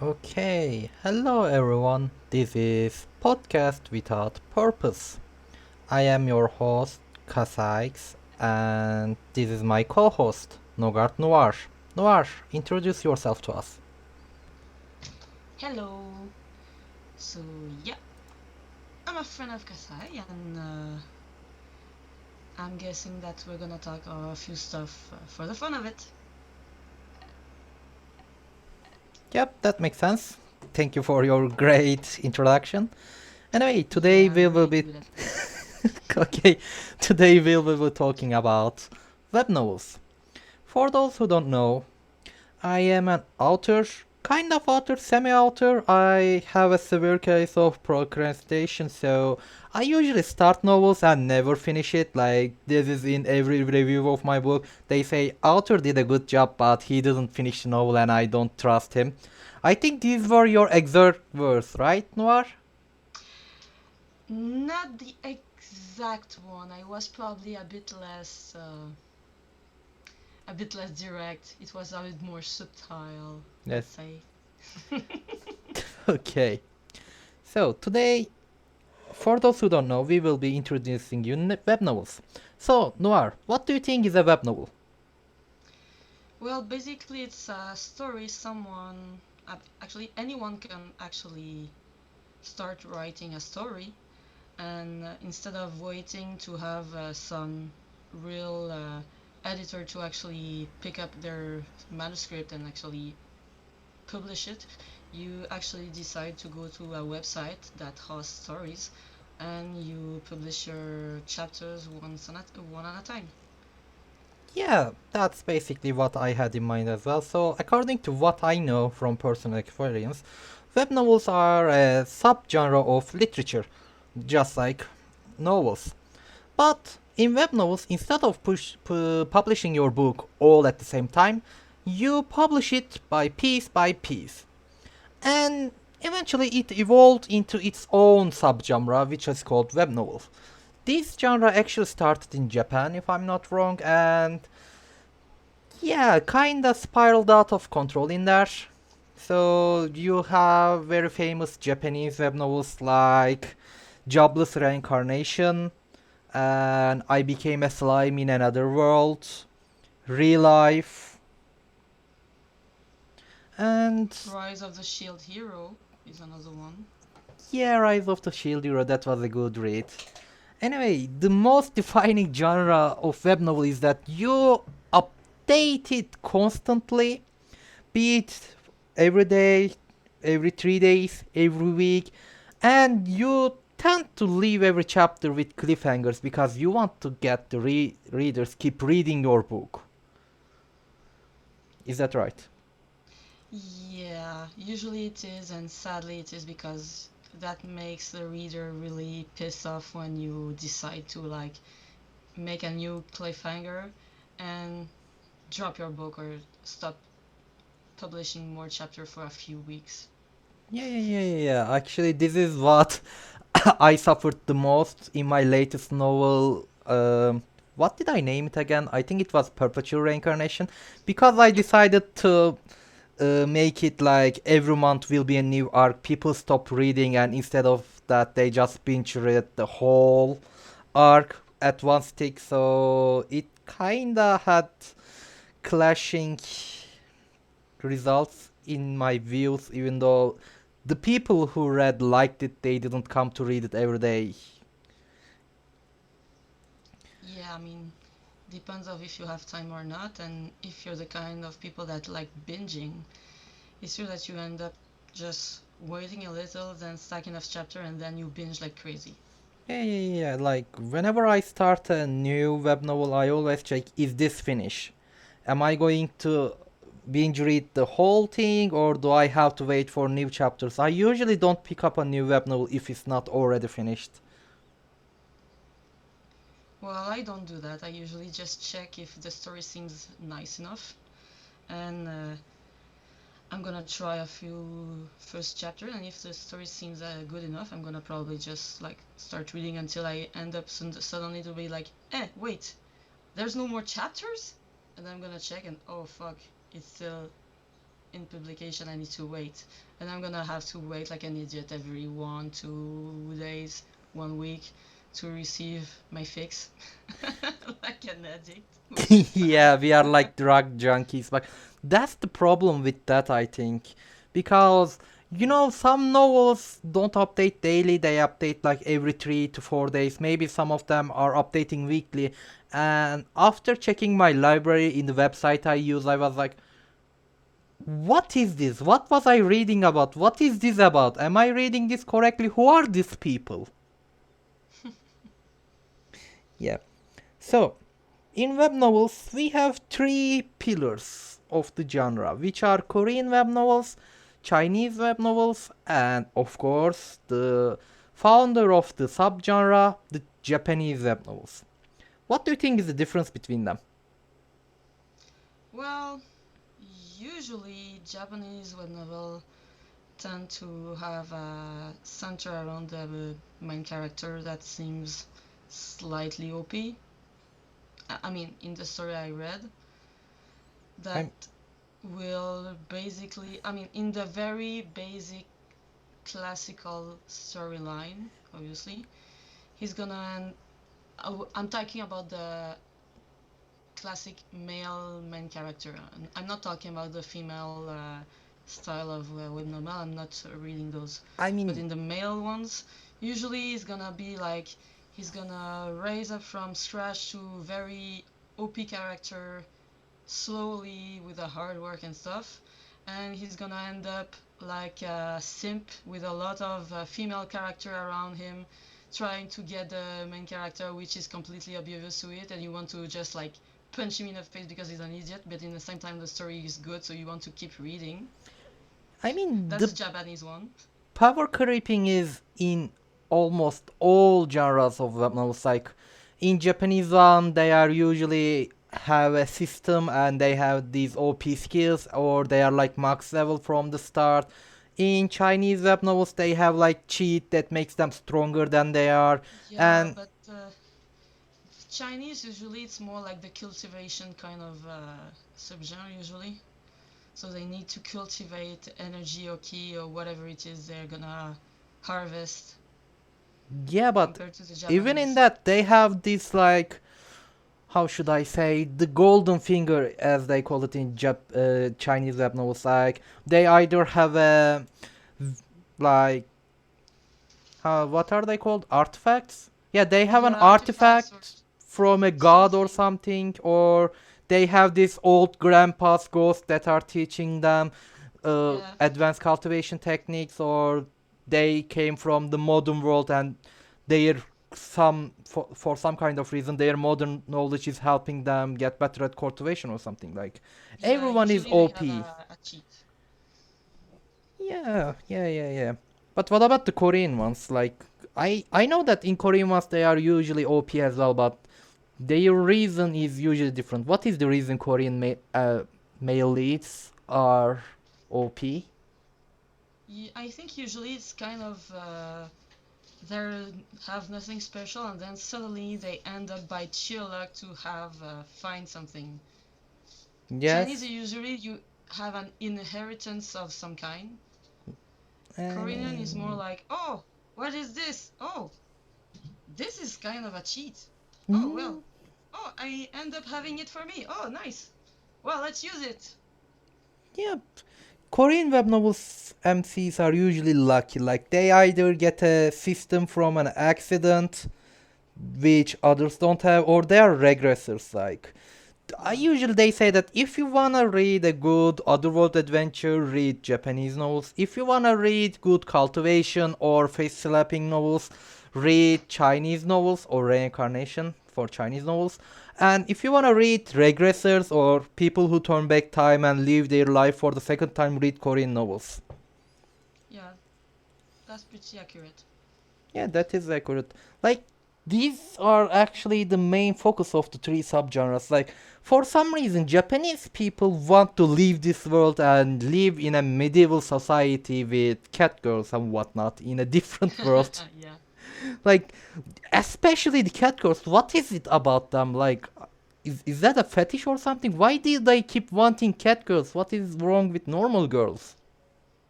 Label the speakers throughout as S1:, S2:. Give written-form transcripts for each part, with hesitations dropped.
S1: Okay, hello everyone. This is Podcast Without Purpose. I am your host, Kasaix, and this is my co-host, Nogart Noir. Noir, introduce yourself to us.
S2: Hello. So yeah, I'm a friend of Kasai, and I'm guessing that we're gonna talk a few stuff for the fun of it.
S1: Yep, that makes sense. Thank you for your great introduction. Anyway, today
S2: Yeah,
S1: we
S2: I'm
S1: will
S2: really
S1: be
S2: good at it.
S1: okay. Today we will be talking about web novels. For those who don't know, I am an author, kind of author, semi author. I have a severe case of procrastination, so I usually start novels and never finish it. Like, this is in every review of my book. They say, author did a good job, but he didn't finish the novel, and I don't trust him. I think these were your exact words, right, Noir?
S2: Not the exact one. I was probably a bit less direct. It was a bit more subtle,
S1: Yes.
S2: let's say.
S1: Okay. So, today, for those who don't know, we will be introducing you web novels. So, Noir, what do you think is a web novel?
S2: Well, basically, it's a story actually anyone can actually start writing a story, and instead of waiting to have some real editor to actually pick up their manuscript and actually publish it, you actually decide to go to a website that hosts stories, and you publish your chapters one at a time.
S1: Yeah, that's basically what I had in mind as well. So, according to what I know from personal experience, web novels are a subgenre of literature, just like novels. But in web novels, instead of publishing your book all at the same time, you publish it by piece. And eventually it evolved into its own subgenre, which is called web novels. This genre actually started in Japan, if I'm not wrong, and yeah, kinda spiraled out of control in there. So you have very famous Japanese web novels like Jobless Reincarnation and I Became a Slime in Another World, Real Life, and
S2: Rise of the Shield Hero is another one.
S1: yeah, Rise of the Shield Hero, that was a good read. Anyway, the most defining genre of web novel is that you update it constantly, be it every day, every 3 days, every week, and you tend to leave every chapter with cliffhangers because you want to get the readers keep reading your book. Is that right?
S2: Yeah, usually it is, and sadly it is, because that makes the reader really pissed off when you decide to like make a new cliffhanger and drop your book or stop publishing more chapter for a few weeks.
S1: Yeah. Actually, this is what I suffered the most in my latest novel. What did I name it again? I think it was Perpetual Reincarnation. Because I
S2: Yep.
S1: decided to make it like every month will be a new arc. People stop reading, and instead of that, they just binge read the whole arc at one stick. So it kinda had clashing results in my views, even though the people who read liked it, they didn't come to read it every day.
S2: Yeah, I mean, depends of if you have time or not, and if you're the kind of people that like binging, it's true that you end up just waiting a little, then stack enough chapter, and then you binge like crazy.
S1: Yeah. Like whenever I start a new web novel, I always check, is this finished? Am I going to binge read the whole thing or do I have to wait for new chapters? I usually don't pick up a new web novel if it's not already finished.
S2: Well, I don't do that. I usually just check if the story seems nice enough, and I'm gonna try a few first chapter, and if the story seems good enough, I'm gonna probably just like start reading until I end up suddenly to be like, wait, there's no more chapters, and I'm gonna check, and oh fuck, it's still in publication, I need to wait. And I'm gonna have to wait like an idiot every 1, 2 days, 1 week to receive my fix. Like an addict, which is sad.
S1: Yeah, we are like drug junkies, but that's the problem with that, I think, because some novels don't update daily; they update like every 3 to 4 days. Maybe some of them are updating weekly. And after checking my library in the website I use, I was like, "What is this? What was I reading about? What is this about? Am I reading this correctly? Who are these people?" Yeah. So, in web novels, we have three pillars of the genre, which are Korean web novels, Chinese web novels, and of course, the founder of the subgenre, the Japanese web novels. What do you think is the difference between them?
S2: Well, usually Japanese web novel tend to have a center around the main character that seems slightly OP. I mean, in the story I read, that
S1: I'm,
S2: will basically, I mean, in the very basic classical storyline, obviously, he's gonna. I'm talking about the classic male main character. I'm not talking about the female style of web novel. I'm not reading those.
S1: I
S2: But
S1: mean,
S2: in the male ones, usually it's gonna be like he's gonna raise up from scratch to very OP character slowly with the hard work and stuff, and he's gonna end up like a simp with a lot of female character around him trying to get the main character, which is completely oblivious to it, and you want to just like punch him in the face because he's an idiot, but in the same time the story is good, so you want to keep reading.
S1: I mean,
S2: That's
S1: the
S2: the Japanese one.
S1: power creeping is in almost all genres of web novels. Like in Japanese one, they are usually have a system and they have these OP skills, or they are like max level from the start. In Chinese web novels, they have like cheat that makes them stronger than they are,
S2: Yeah,
S1: and
S2: but Chinese usually it's more like the cultivation kind of subgenre usually. So they need to cultivate energy or ki or whatever it is they're gonna harvest
S1: yeah, but
S2: compared to the
S1: even in
S2: Japanese.
S1: that, they have this like, how should I say, the golden finger, as they call it in Chinese web novels. Like they either have a like, what are they called? Artifacts? Yeah, they have an
S2: Yeah, artifacts or
S1: artifact from a god or
S2: something.
S1: something, or they have this old grandpa's ghost that are teaching them
S2: Yeah,
S1: advanced cultivation techniques, or they came from the modern world and their for some kind of reason their modern knowledge is helping them get better at cultivation or something. Like
S2: yeah.
S1: everyone is
S2: Usually they have
S1: OP.
S2: a cheat.
S1: Yeah, yeah, yeah, yeah. But what about the Korean ones? Like I know that in Korean ones they are usually OP as well, but their reason is usually different. What is the reason Korean male leads are OP?
S2: I think usually it's kind of they have nothing special, and then suddenly they end up by sheer luck to have find something. Chinese
S1: Yes.
S2: usually you have an inheritance of some kind. Korean is more
S1: Um,
S2: like, oh, what is this? Oh, this is kind of a cheat. Oh,
S1: mm,
S2: well. Oh, I end up having it for me. Oh, nice. Well, let's use it.
S1: yeah, Korean web novels MCs are usually lucky. Like they either get a system from an accident, which others don't have, or they are regressors. Like I
S2: Yeah.
S1: usually they say that if you wanna read a good otherworld adventure, read Japanese novels. If you wanna read good cultivation or face slapping novels, read Chinese novels or reincarnation for Chinese novels. And if you wanna read regressors or people who turn back time and live their life for the second time, read Korean novels.
S2: Yeah, that's pretty accurate.
S1: Yeah, that is accurate. Like these are actually the main focus of the three subgenres. Like for some reason, Japanese people want to leave this world and live in a medieval society with cat girls and whatnot in a different world.
S2: Yeah.
S1: Like especially the cat girls. What is it about them? Like Is that a fetish or something? Why did they keep wanting cat girls? What is wrong with normal girls?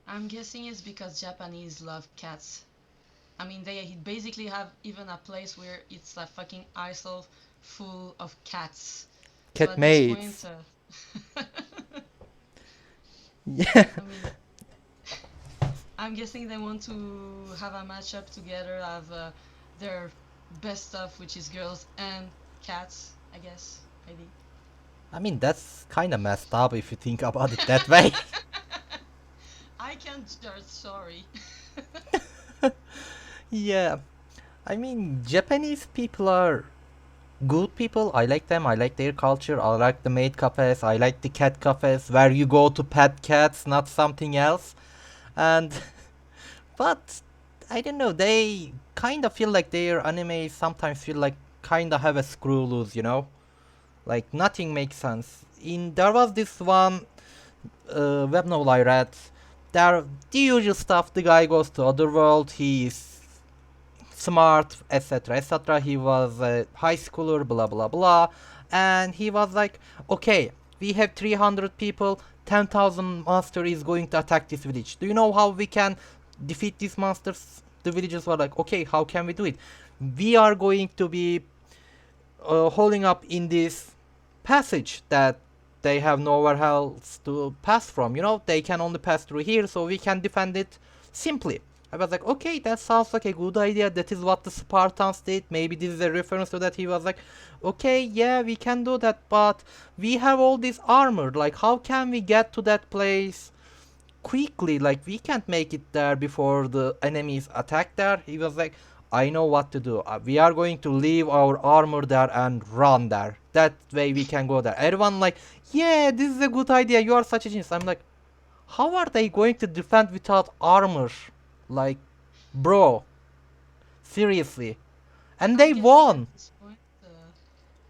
S2: I'm guessing it's because Japanese love cats. I mean, they basically have even a place where it's a fucking isle full of cats. So
S1: Cat
S2: at this point,
S1: mates. Yeah.
S2: I mean, I'm guessing they want to have a matchup together, have their best stuff, which is girls and cats, I guess, maybe.
S1: I mean, that's kind of messed up if you think about it that way.
S2: I can't judge, sorry.
S1: Yeah. I mean, Japanese people are good people. I like them. I like their culture. I like the maid cafes. I like the cat cafes where you go to pet cats, not something else. And but I don't know. They kind of feel like their anime sometimes feel like kind of have a screw loose. Like nothing makes sense. In there was this one web novel I read. There the usual stuff. The guy goes to other world. He's smart, etc., etc. He was a high schooler, blah blah blah, and he was like, okay, we have 300 people. 10,000 monster is going to attack this village. Do you know how we can defeat these monsters? The villagers were like, okay, how can we do it? We are going to be holding up in this passage that they have nowhere else to pass from. They can only pass through here, so we can defend it simply. I was like, okay, that sounds like a good idea. That is what the Spartans did. Maybe this is a reference to that. He was like, okay, yeah, we can do that, but we have all this armor. Like, how can we get to that place quickly? Like, we can't make it there before the enemies attack there. He was like, I know what to do. We are going to leave our armor there and run there. That way we can go there. Everyone like, yeah, this is a good idea. You are such a genius. I'm like, how are they going to defend without armor? Like, bro, seriously. And
S2: I'm
S1: they
S2: guessing at
S1: won.
S2: this point,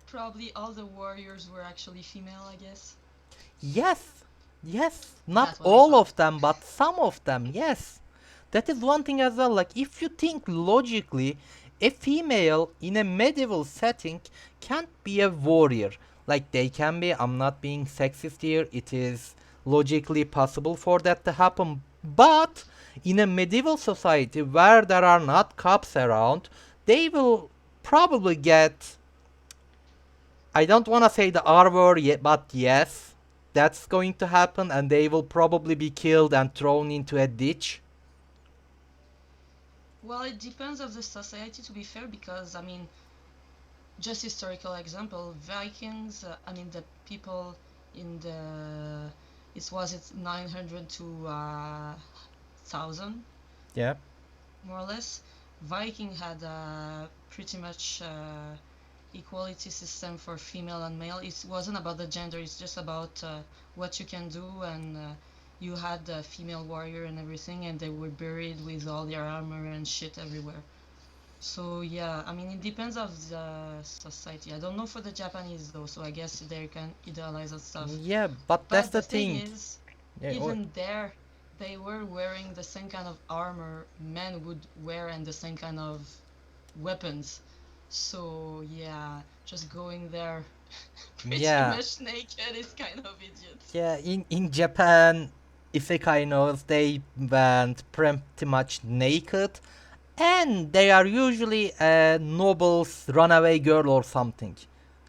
S2: probably all the warriors were actually female, I guess.
S1: Yes, yes. Not
S2: That's what I
S1: all
S2: thought.
S1: of them, but some of them, yes. That is one thing as well. Like, if you think logically, a female in a medieval setting can't be a warrior. Like, they can be. I'm not being sexist here. It is logically possible for that to happen. But in a medieval society where there are not cops around, they will probably get, I don't want to say the R word yet, but yes, that's going to happen, and they will probably be killed and thrown into a ditch.
S2: Well, it depends of the society, to be fair, because I mean, just historical example, Vikings. I mean, the people in the it 900 to 1000,
S1: Yeah.
S2: more or less. Viking had a pretty much equality system for female and male. It wasn't about the gender. It's just about what you can do, and you had a female warrior and everything, and they were buried with all their armor and shit everywhere. So yeah, I mean it depends of the society. I don't know for the Japanese though, so I guess they can idealize that stuff.
S1: Yeah, but that's
S2: But
S1: the
S2: the thing
S1: thing.
S2: is,
S1: Yeah,
S2: even there, they were wearing the same kind of armor men would wear and the same kind of weapons. So yeah, just going there pretty
S1: yeah,
S2: much naked is kind of idiot.
S1: yeah. In Japan, isekai knows they went pretty much naked, and they are usually a noble's runaway girl or something.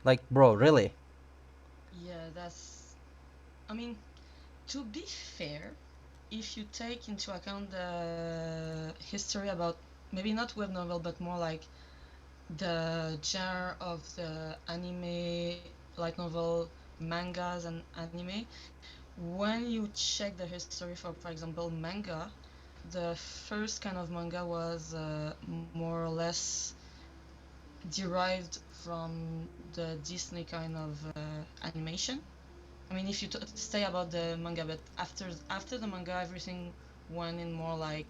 S1: Like, bro, really?
S2: Yeah, that's. I mean, to be fair, if you take into account the history about maybe not web novel, but more like the genre of the anime, light novel, mangas, and anime, when you check the history for example, manga, the first kind of manga was more or less derived from the Disney kind of animation. I mean, if you stay about the manga, but after the manga, everything went in more like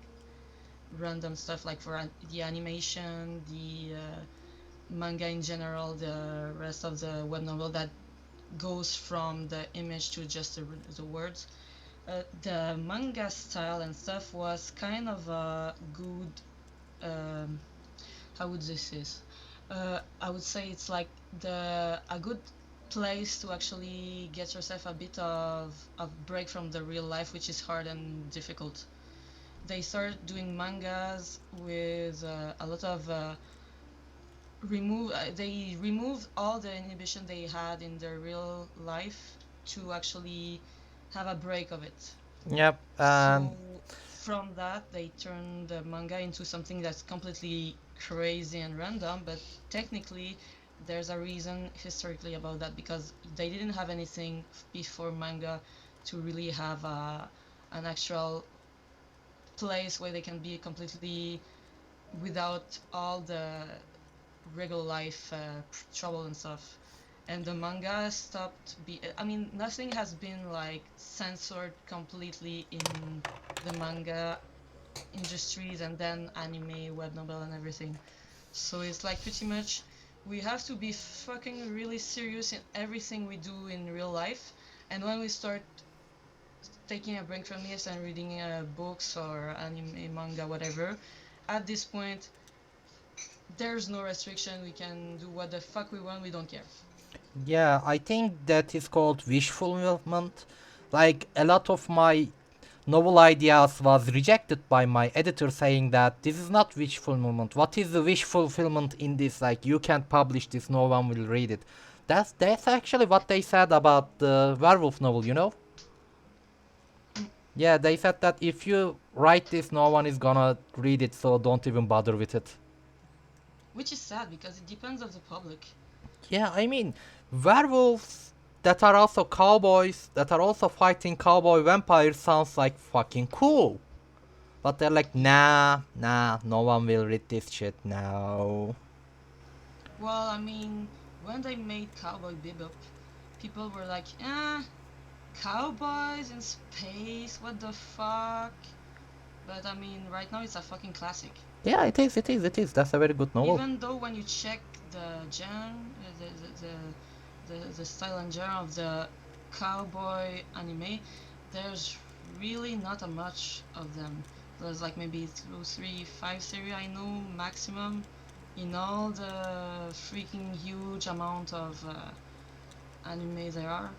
S2: random stuff, like for the animation, the manga in general, the rest of the web novel that goes from the image to just the words. The manga style and stuff was kind of a good. Um, how would this is? I would say it's like the a good place to actually get yourself a bit of break from the real life, which is hard and difficult. They started doing mangas with a lot of they removed all the inhibition they had in their real life to actually have a break of it.
S1: Yep, and
S2: So from that, they turned the manga into something that's completely crazy and random, but technically, there's a reason historically about that because they didn't have anything before manga to really have an actual place where they can be completely without all the regular life trouble and stuff. And the manga stopped I mean, nothing has been like censored completely in the manga industries and then anime, web novel, and everything. So it's like pretty much we have to be fucking really serious in everything we do in real life. And when we start taking a break from this and reading books or anime, manga, whatever, at this point, there's no restriction. We can do what the fuck we want. We don't care.
S1: yeah, I think that is called wish fulfillment. Like a lot of my novel ideas was rejected by my editor saying that this is not wish fulfillment. What is the wish fulfillment in this? Like you can't publish this, no one will read it. That's actually what they said about the werewolf novel, you know?
S2: Mm.
S1: Yeah, they said that if you write this, no one is gonna read it, so don't even bother with it.
S2: Which is sad because it depends on the public.
S1: Yeah, I mean, werewolves that are also cowboys, that are also fighting cowboy vampires sounds like fucking cool. But they're like, nah, no one will read this shit now.
S2: Well, I mean, when they made Cowboy Bebop, people were like, cowboys in space, what the fuck? But I mean, right now it's a fucking classic.
S1: Yeah, it is. That's a very good novel.
S2: Even though when you check the genre, the style and genre of the cowboy anime, there's really not a much of them. There's like maybe two, three, five series I know maximum in all the freaking huge amount of anime there are.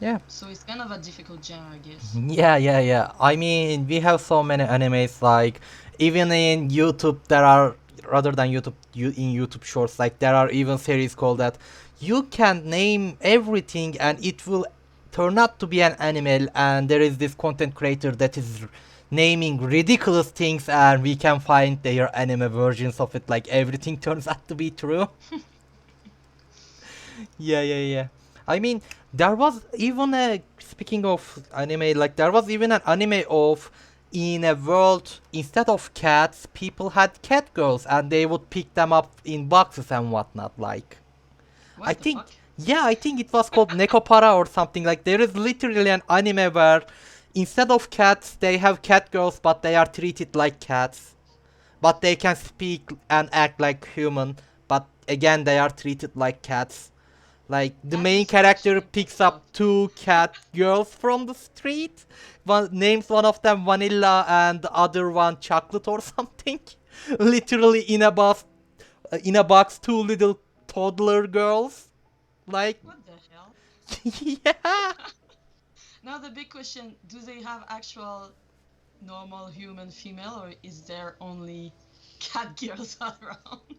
S1: Yeah.
S2: So it's kind of a difficult genre, I guess.
S1: Yeah. I mean, we have so many animes. Like, even in YouTube, there are rather than in YouTube Shorts, like there are even series called that. You can name everything, and it will turn out to be an anime. And there is this content creator that is naming ridiculous things, and we can find their anime versions of it. Like everything turns out to be true. Yeah. I mean, there was even a speaking of anime, like there was even an anime of in a world instead of cats, people had cat girls and they would pick them up in boxes and whatnot. Like I
S2: What the
S1: think,
S2: fuck?
S1: yeah, I think it was called Nekopara or something. Like there is literally an anime where instead of cats, they have cat girls, but they are treated like cats. But they can speak and act like human. But again, they are treated like cats. Like the
S2: That
S1: main
S2: is
S1: character
S2: actually
S1: picks
S2: fucked
S1: up
S2: up.
S1: two cat girls from the street. One names one of them Vanilla and the other one Chocolate or something. Literally in a box, two little toddler girls. Like,
S2: What the hell?
S1: yeah.
S2: Now the big question, do they have actual normal human female or is there only cat girls around?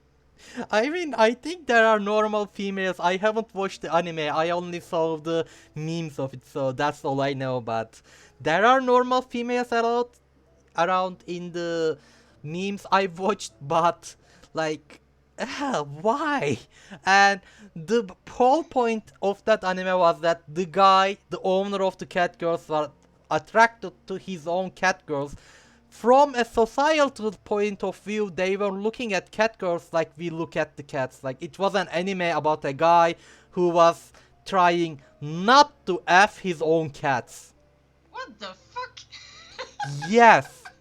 S1: I mean, I think there are normal females. I haven't watched the anime. I only saw the memes of it, so that's all I know. But there are normal females around in the memes I watched, but like, why? And the whole point of that anime was that the guy, the owner of the cat girls, was attracted to his own cat girls. From a societal point of view, they were looking at cat girls like we look at the cats. Like it was an anime about a guy who was trying not to f his own cats.
S2: What the fuck?
S1: Yes.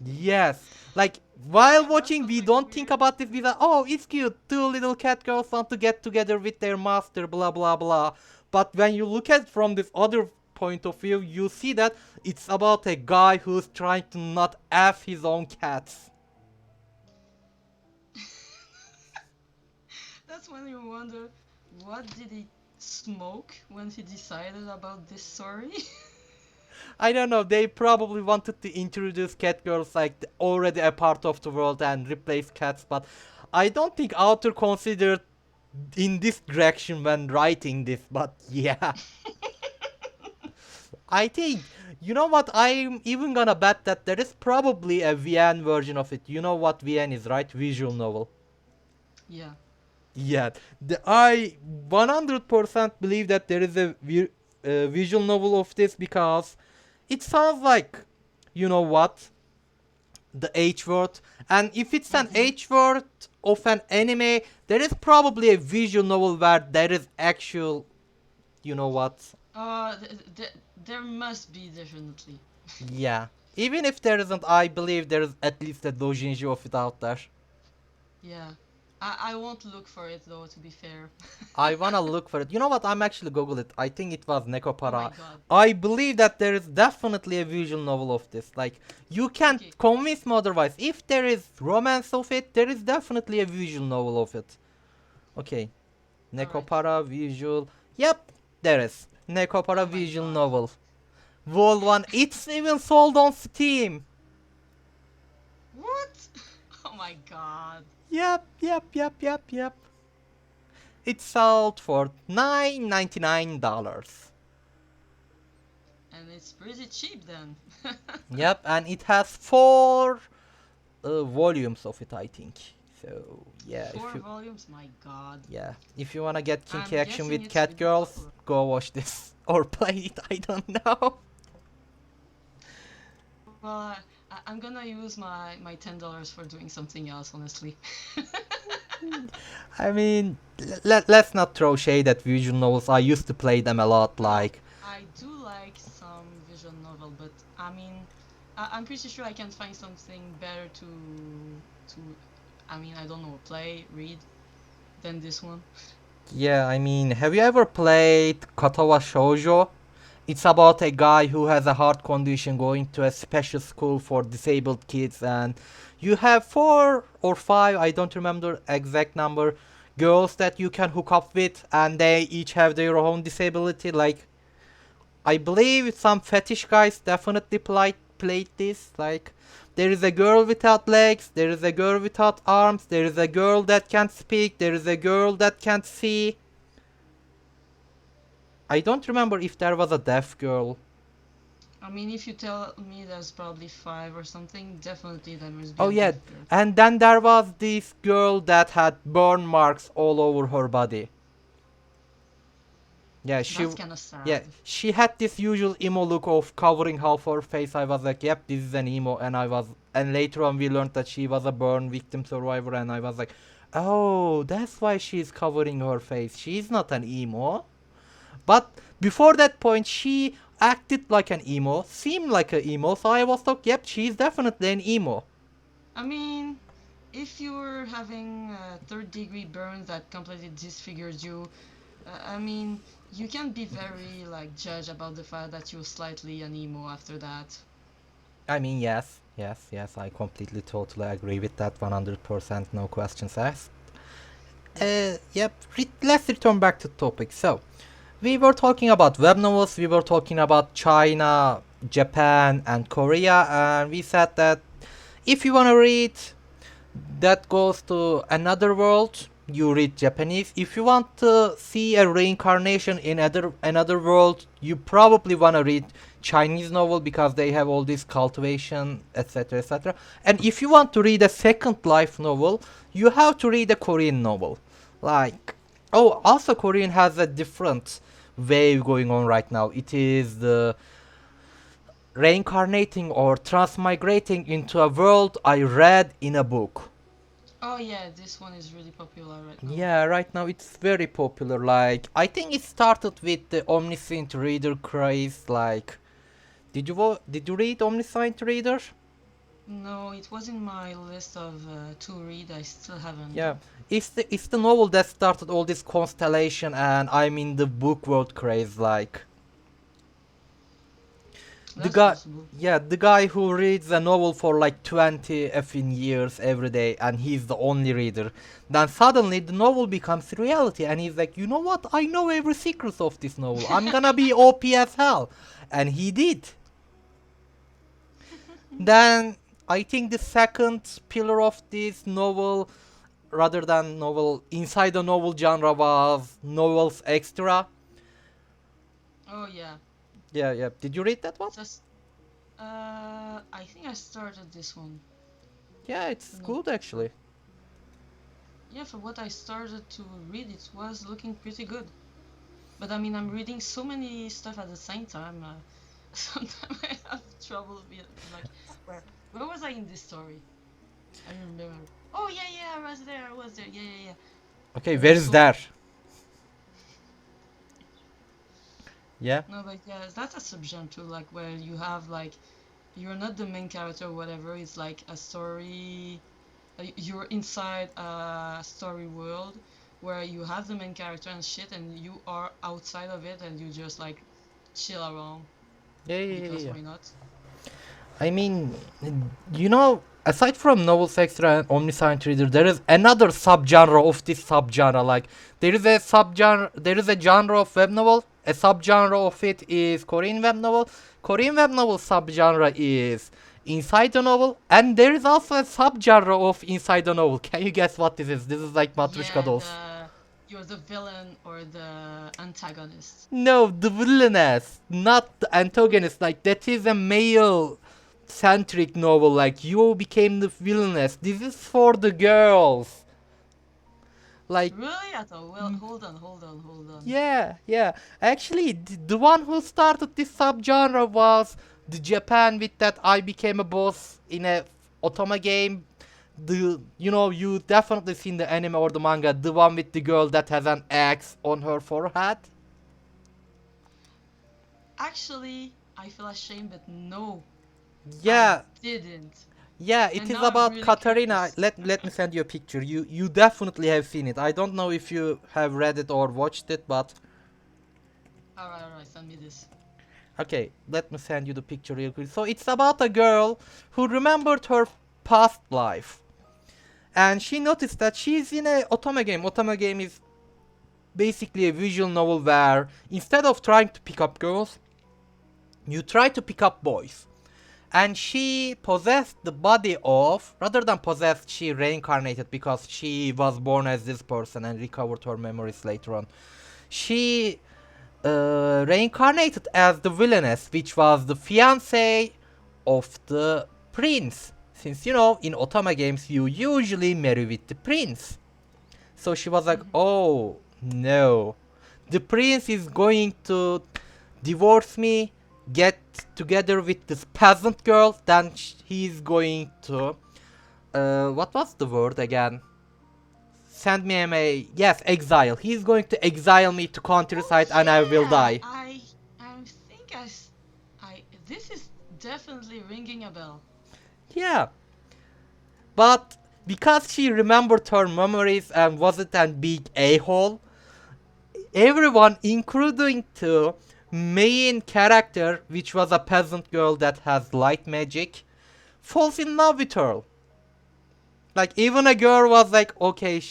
S1: Yes. Like while
S2: That's
S1: watching,
S2: so
S1: we
S2: fucking
S1: don't think
S2: weird.
S1: about this. We like, oh, it's cute. Two little cat girls want to get together with their master. Blah blah blah. But when you look at it from this other point of view, you see that it's about a guy who's trying to not f his own cats.
S2: That's when you wonder. What did he smoke when he decided about this story?
S1: I don't know. They probably wanted to introduce cat girls like already a part of the world and replace cats, but I don't think author considered in this direction when writing this. But yeah, I think you know what? I'm even gonna bet that there is probably a VN version of it. You know what VN is, right? Visual novel.
S2: Yeah.
S1: Yeah, I 100% believe that there is a visual novel of this because it sounds like, you know what, the H word. And if it's an
S2: Mm-hmm.
S1: H word of an anime, there is probably a visual novel where there is actual, you know what,
S2: There must be definitely.
S1: yeah. Even if there isn't, I believe there is at least a doujinshi of it out there.
S2: Yeah. I won't look for it though, to be fair.
S1: I wanna look for it. You know what? I'm actually Google it. I think it was
S2: Oh my
S1: Nekopara.
S2: god.
S1: I believe that there is definitely a visual novel of this. Like you can't
S2: Okay.
S1: convince me otherwise. If there is romance of it, there is definitely a visual novel of it. Okay,
S2: Alright.
S1: Nekopara visual. Yep, there is Nekopara
S2: Oh my
S1: visual
S2: god.
S1: novel. Vol 1. It's even sold on Steam.
S2: What? Oh my god.
S1: Yep. It's sold for $9.99.
S2: And it's pretty cheap then.
S1: Yep, and it has four volumes of it, I think. So yeah, if
S2: Four
S1: you
S2: volumes? My god.
S1: yeah, if you wanna get kinky
S2: I'm
S1: action
S2: guessing
S1: with
S2: it's
S1: cat
S2: really
S1: girls,
S2: popular.
S1: go watch this or play it. I don't know.
S2: Well, I'm gonna use my $10 for doing something else, honestly.
S1: I mean, let's not throw shade at visual novels. I used to play them a lot.
S2: No,
S1: Like
S2: I do like some visual novel, but I mean, I'm pretty sure I can find something better to. I mean, I don't know, play, read than this one.
S1: yeah, I mean, have you ever played Katawa Shoujo? It's about a guy who has a heart condition going to a special school for disabled kids, and you have four or five, I don't remember exact number, girls that you can hook up with, and they each have their own disability. Like I believe some fetish guys definitely played this. Like there is a girl without legs, there is a girl without arms, there is a girl that can't speak, there is a girl that can't see. I don't remember if there was a deaf girl.
S2: I mean, if you tell me there's probably five or something, definitely there must be
S1: Oh
S2: a
S1: yeah,
S2: deaf girl.
S1: and then there was this girl that had burn marks all over her body. Yeah,
S2: That's kind of
S1: yeah,
S2: sad.
S1: she had this usual emo look of covering half her face. I was like, yep, this is an emo, and later on we learned that she was a burn victim survivor, and I was like, oh, that's why she's covering her face. She's not an emo. But before that point, she acted like an emo, seemed like an emo, so I was like, yep, she's definitely an emo.
S2: I mean, if you're having third degree burns that completely disfigures you, I mean, you can be very like judged about the fact that you're slightly an emo after that.
S1: I mean, yes, I completely, totally agree with that 100%, no questions asked.
S2: Yep.
S1: Yep, let's return back to the topic. So, we were talking about web novels, we were talking about China, Japan, and Korea, and we said that if you want to read that goes to another world, you read Japanese. If you want to see a reincarnation in another world, you probably want to read Chinese novel because they have all this cultivation, etc., etc. And if you want to read a second life novel, you have to read a Korean novel. Like, oh, also Korean has a different wave going on right now. It is the reincarnating or transmigrating into a world I read in a book.
S2: Oh yeah, this one is really popular right now.
S1: Yeah, right now it's very popular. Like, I think it started with the Omniscient Reader craze. Like, did you read Omniscient Reader?
S2: No, it was in my list of to read. I still haven't
S1: Yeah,
S2: though.
S1: it's the novel that started all this constellation, and I'm in the book world craze. Like, The
S2: That's
S1: guy,
S2: possible.
S1: yeah, the guy who reads a novel for like 20 effing years every day, and he's the only reader. Then suddenly the novel becomes reality, and he's like, you know what? I know every secret of this novel. I'm gonna be OP as hell, and he did. Then I think the second pillar of this novel, rather than novel inside the novel genre, was novels extra.
S2: Oh yeah.
S1: Yeah, yeah. Did you read that one?
S2: Just I think I started this one.
S1: Yeah, it's
S2: No,
S1: good
S2: for
S1: actually.
S2: yeah, for what I started to read, it was looking pretty good. But I mean, I'm reading so many stuff at the same time. Sometimes I have trouble with like, where was I in this story? I don't remember. Oh yeah, yeah, I was there. I was there. Yeah, yeah, yeah.
S1: Okay,
S2: Yeah,
S1: where
S2: there's
S1: is
S2: so
S1: there?
S2: much.
S1: Yeah.
S2: No, but yeah, that's a subgenre too, like where you have like you're not the main character or whatever. It's like a story. You're inside a story world where you have the main character and shit, and you are outside of it, and you just like chill around
S1: Yeah, yeah, yeah,
S2: because
S1: yeah.
S2: why not?
S1: I mean, aside from novels extra and omniscient reader, there is another subgenre of this subgenre. Like, there is a genre of web novel. A subgenre of it is Korean web novel. Korean web novel subgenre is inside the novel, and there is also a subgenre of inside the novel. Can you guess what this is? This is like Matryoshka
S2: Yeah,
S1: dolls.
S2: the you're the villain or the antagonist.
S1: No, the villainess, not the antagonist. Like that is a male centric novel. Like you became the villainess. This is for the girls. Like
S2: Really? I thought, well, hold on, hold on, hold on.
S1: yeah, yeah. Actually, the one who started this subgenre was the Japan with that I became a boss in a otoma game. The you definitely seen the anime or the manga. The one with the girl that has an axe on her forehead.
S2: Actually, I feel ashamed, but no, I
S1: Yeah,
S2: didn't.
S1: yeah, it
S2: And
S1: is
S2: now I'm
S1: about
S2: really
S1: Katarina.
S2: curious.
S1: Let me send you a picture. You definitely have seen it. I don't know if you have read it or watched it, but
S2: All right, send me this.
S1: okay, let me send you the picture real quick. So it's about a girl who remembered her past life, and she noticed that she's in a otome game. Otome game is basically a visual novel where instead of trying to pick up girls, you try to pick up boys. And she possessed the body of, rather than possessed, she reincarnated because she was born as this person and recovered her memories later on. She reincarnated as the villainess, which was the fiance of the prince. Since in otama games you usually marry with the prince. So she was like, oh no, the prince is going to divorce me, get together with this peasant girl, then he's going to what was the word again? Send me a yes, exile. He's going to exile me to
S2: Oh
S1: countryside and I will
S2: yeah,
S1: die.
S2: I think I this is definitely ringing a bell.
S1: Yeah, but because she remembered her memories and wasn't a big a-hole, everyone, including the main character, which was a peasant girl that has light magic, falls in love with her. Like even a girl was like, okay,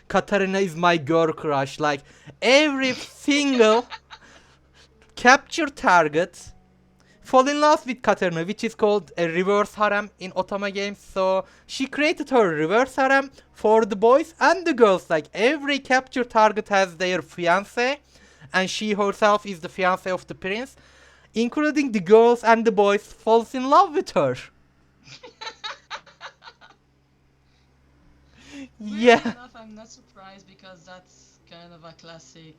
S1: Katarina is my girl crush. Like every single capture target fall in love with Katarina, which is called a reverse harem in Otama games. So she created her reverse harem for the boys and the girls. Like every capture target has their fiance, and she herself is the fiance of the prince, including the girls and the boys falls in love with her.
S2: Weirdly
S1: Yeah.
S2: enough, I'm not surprised because that's kind of a classic.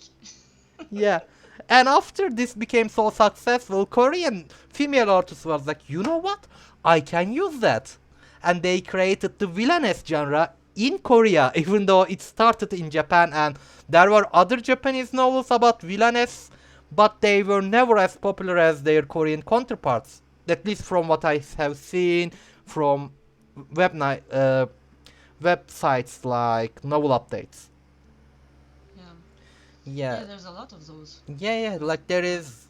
S1: Yeah. And after this became so successful, Korean female artists was like, you know what? I can use that. And they created the villainess genre in Korea, even though it started in Japan and there were other Japanese novels about villainess, but they were never as popular as their Korean counterparts. At least from what I have seen from web websites like Novel Updates.
S2: Yeah,
S1: Yeah,
S2: yeah. There's a lot of those.
S1: yeah, yeah. Like there
S2: Um,
S1: is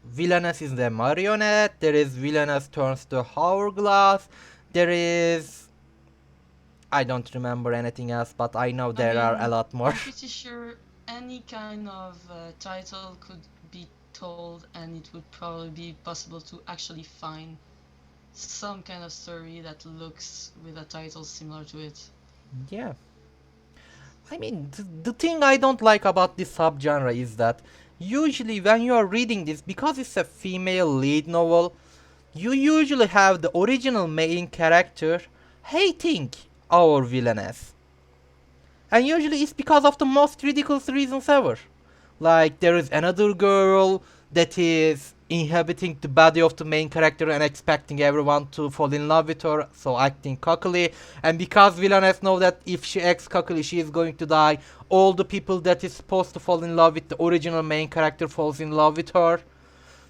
S1: villainess is the marionette. There is villainess turns to hourglass. There is, I don't remember anything else, but I know
S2: I
S1: there are a
S2: mean,
S1: lot more.
S2: I'm pretty sure any kind of title could be told, and it would probably be possible to actually find some kind of story that looks with a title similar to it.
S1: Yeah. I mean, the thing I don't like about this subgenre is that usually when you are reading this, because it's a female lead novel, you usually have the original main character hating our villainess. And usually it's because of the most ridiculous reasons ever. Like there is another girl that is inhabiting the body of the main character and expecting everyone to fall in love with her, so acting cockily. And because villainess know that if she acts cockily, she is going to die, all the people that is supposed to fall in love with the original main character falls in love with her.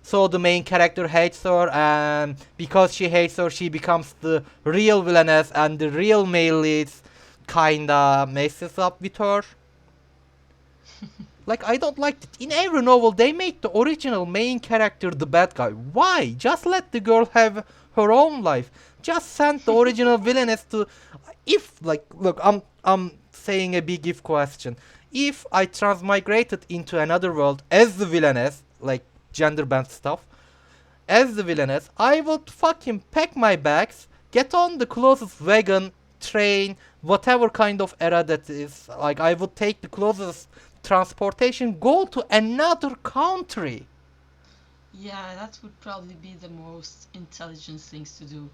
S1: So the main character hates her, and because she hates her, she becomes the real villainess, and the real male leads kinda messes up with her. Like, I don't like it. In every novel, they make the original main character the bad guy. Why? Just let the girl have her own life. Just send the original villainess to. If, like, look, I'm saying a big if question. If I transmigrated into another world as the villainess, like gender band stuff, as the villainess, I would fucking pack my bags, get on the closest wagon, train, whatever kind of era that is. Like, I would take the closest transportation, go to another country.
S2: Yeah, that would probably be the most intelligent things to do.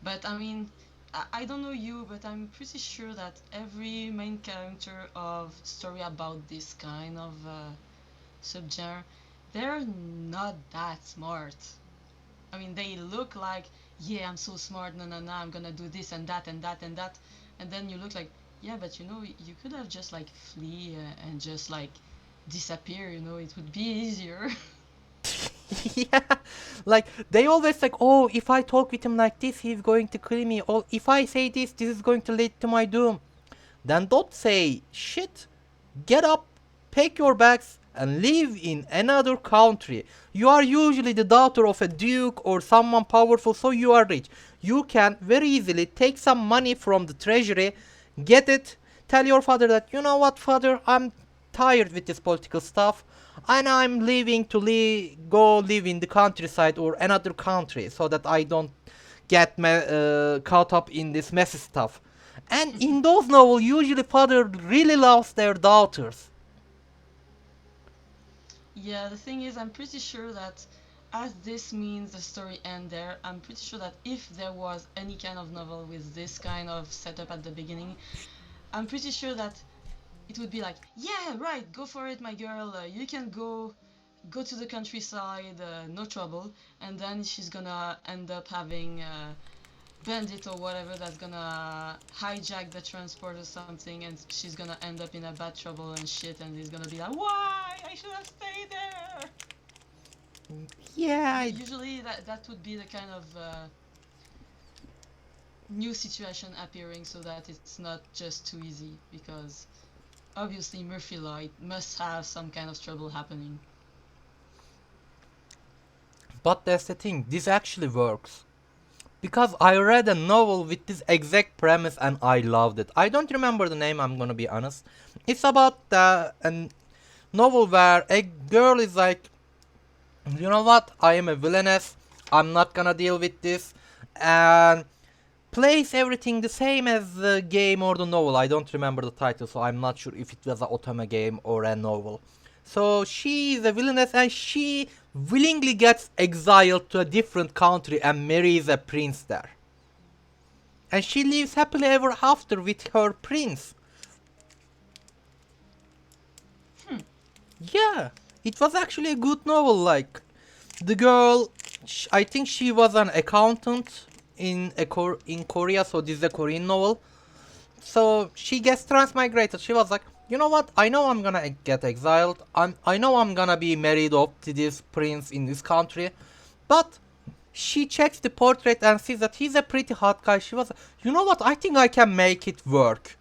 S2: But I mean, I don't know you, but I'm pretty sure that every main character of story about this kind of subgenre, they're not that smart. I mean, they look like, yeah, I'm so smart, no, no, no, I'm gonna do this and that and that and that. And then you look like, yeah, but you know, you could have just like flee and just like disappear, you know, it would be easier.
S1: Yeah, like they always like, oh, if I talk with him like this, he's going to kill me. Or if I say this, this is going to lead to my doom. Then don't say shit. Get up, pack your bags, and live in another country. You are usually the daughter of a duke or someone powerful, so you are rich. You can very easily take some money from the treasury, get it, tell your father that, you know what, father, I'm tired with this political stuff, and I'm leaving to go live in the countryside or another country so that I don't get caught up in this messy stuff. And in those novels, usually father really loves their daughters.
S2: Yeah, the thing is, I'm pretty sure that as this means the story end there, I'm pretty sure that if there was any kind of novel with this kind of setup at the beginning, I'm pretty sure that it would be like, yeah, right, go for it, my girl. You can go to the countryside, no trouble. And then she's gonna end up having a bandit or whatever that's gonna hijack the transport or something, and she's gonna end up in a bad trouble and shit, and he's gonna be like, why? I should have stayed there.
S1: Yeah,
S2: Usually that would be the kind of new situation appearing, so that it's not just too easy, because obviously Murphy Law must have some kind of trouble happening.
S1: but that's the thing. This actually works. Because I read a novel with this exact premise and I loved it. I don't remember the name, I'm gonna be honest. It's about a novel where a girl is like, you know what, I am a villainess, I'm not gonna deal with this, and plays everything the same as the game or the novel. I don't remember the title, so I'm not sure if it was an otome game or a novel. So she is a villainess and she willingly gets exiled to a different country and marries a prince there. And she lives happily ever after with her prince.
S2: Hmm.
S1: Yeah, it was actually a good novel. Like, the girl, I think she was an accountant in Korea, so this is a Korean novel. So she gets transmigrated. She was like, you know what? I know I'm gonna get exiled. I know I'm gonna be married off to this prince in this country, but she checks the portrait and sees that he's a pretty hot guy. She was, you know what? I think I can make it work.